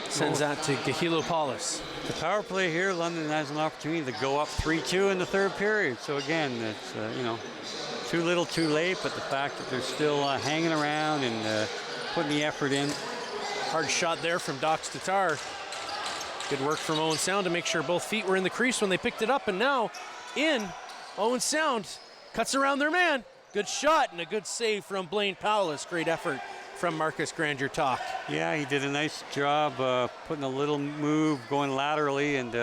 Sends that to Gahilo Paulus. The power play here, London has an opportunity to go up 3-2 in the third period. So again, it's too little, too late, but the fact that they're still hanging around and putting the effort in. Hard shot there from Dox Tatar. Good work from Owen Sound to make sure both feet were in the crease when they picked it up, and now in. Owen Sound cuts around their man. Good shot and a good save from Blaine Paulus. Great effort from Marcus Granger-Talk. Yeah, he did a nice job putting a little move, going laterally, and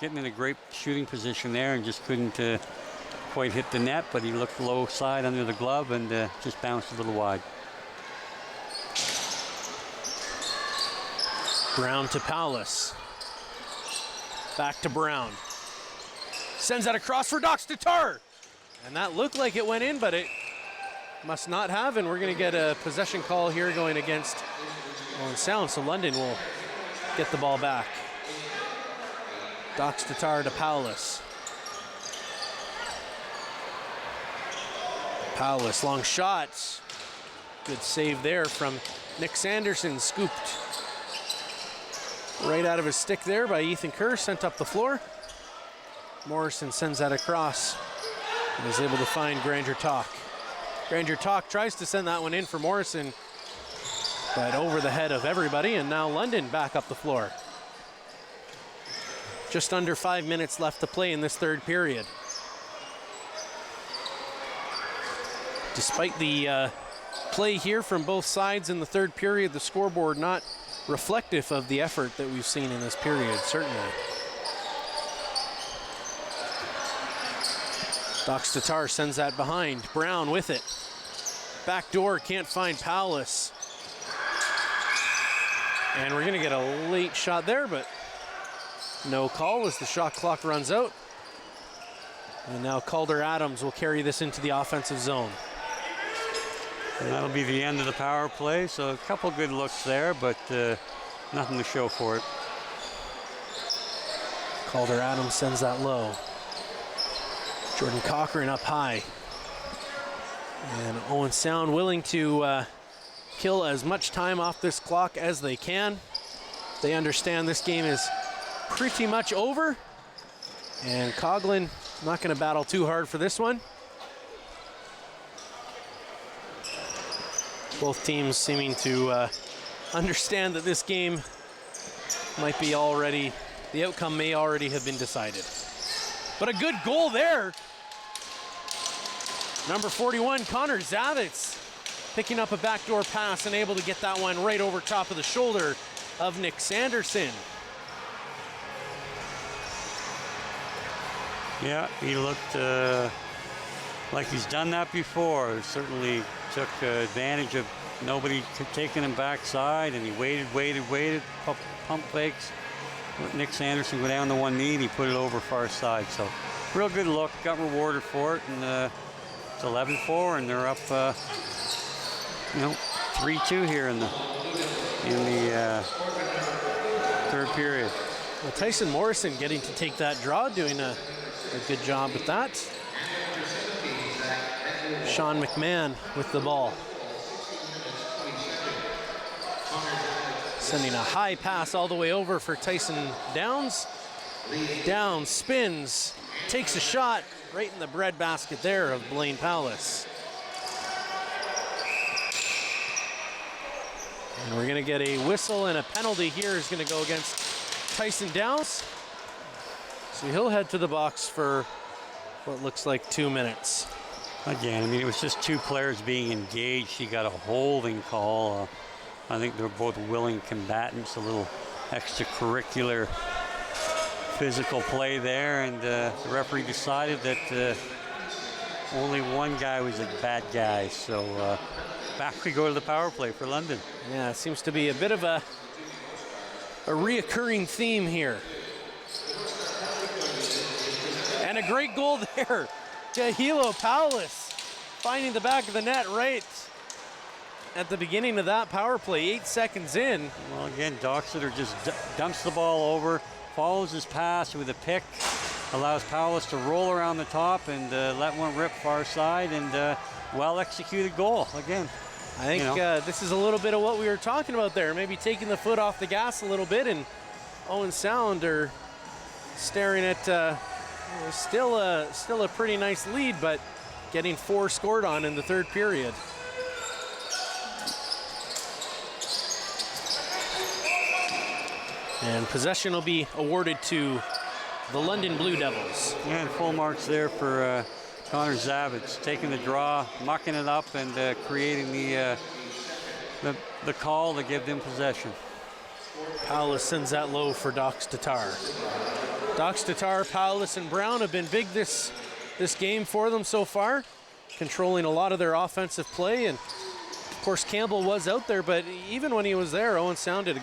getting in a great shooting position there, and just couldn't quite hit the net, but he looked low side under the glove and just bounced a little wide. Brown to Paulus. Back to Brown. Sends that across for Dox Tatar. And that looked like it went in, but it must not have, and we're going to get a possession call here going against Owen Sound, so London will get the ball back. Dox Tatar to Paulus. Paulus, long shot. Good save there from Nick Sanderson, scooped right out of his stick there by Ethan Kerr, sent up the floor. Morrison sends that across and is able to find Granger-Talk. Granger-Talk tries to send that one in for Morrison, but over the head of everybody, and now London back up the floor. Just under 5 minutes left to play in this third period. Despite the play here from both sides in the third period, the scoreboard not reflective of the effort that we've seen in this period, certainly. Dox Tatar sends that behind. Brown with it. Back door, can't find Paulus. And we're going to get a late shot there, but no call as the shot clock runs out. And now Calder Adams will carry this into the offensive zone. And that'll be the end of the power play. So a couple good looks there, but nothing to show for it. Calder Adams sends that low. Jordan Cochran up high. And Owen Sound willing to kill as much time off this clock as they can. They understand this game is pretty much over. And Coughlin not going to battle too hard for this one. Both teams seeming to understand that this game might be already, the outcome may already have been decided. But a good goal there. Number 41, Connor Zavitz, picking up a backdoor pass and able to get that one right over top of the shoulder of Nick Sanderson. Yeah, he looked like he's done that before. Certainly took advantage of nobody taking him backside, and he waited, pump fakes. Let Nick Sanderson go down to one knee, and he put it over far side. So real good look, got rewarded for it, and it's 11-4, and they're up, 3-2 here in the third period. Well, Tyson Morrison getting to take that draw, doing a good job with that. Sean McMahon with the ball. Sending a high pass all the way over for Tyson Downs. Downs spins, takes a shot right in the breadbasket there of Blaine Powless. And we're gonna get a whistle, and a penalty here is gonna go against Tyson Downs. So he'll head to the box for what looks like 2 minutes. Again, I mean, it was just two players being engaged. He got a holding call. I think they're both willing combatants, a little extracurricular physical play there, and the referee decided that only one guy was a bad guy. So back we go to the power play for London. Yeah, it seems to be a bit of a reoccurring theme here. And a great goal there. Jahilo Powless finding the back of the net right at the beginning of that power play, 8 seconds in. Well, again, Doxeter just dumps the ball over, follows his pass with a pick, allows Powless to roll around the top and let one rip far side, and well-executed goal again. I think this is a little bit of what we were talking about there, maybe taking the foot off the gas a little bit, and Owen Sound are staring at still a pretty nice lead, but getting 4 scored on in the third period. And possession will be awarded to the London Blue Devils. Yeah, and full marks there for Connor Zavitz, taking the draw, mucking it up, and creating the call to give them possession. Powless sends that low for Dox Tatar. Dox Tatar, Powless, and Brown have been big this game for them so far, controlling a lot of their offensive play. And of course, Campbell was out there, but even when he was there, Owen Sound did a good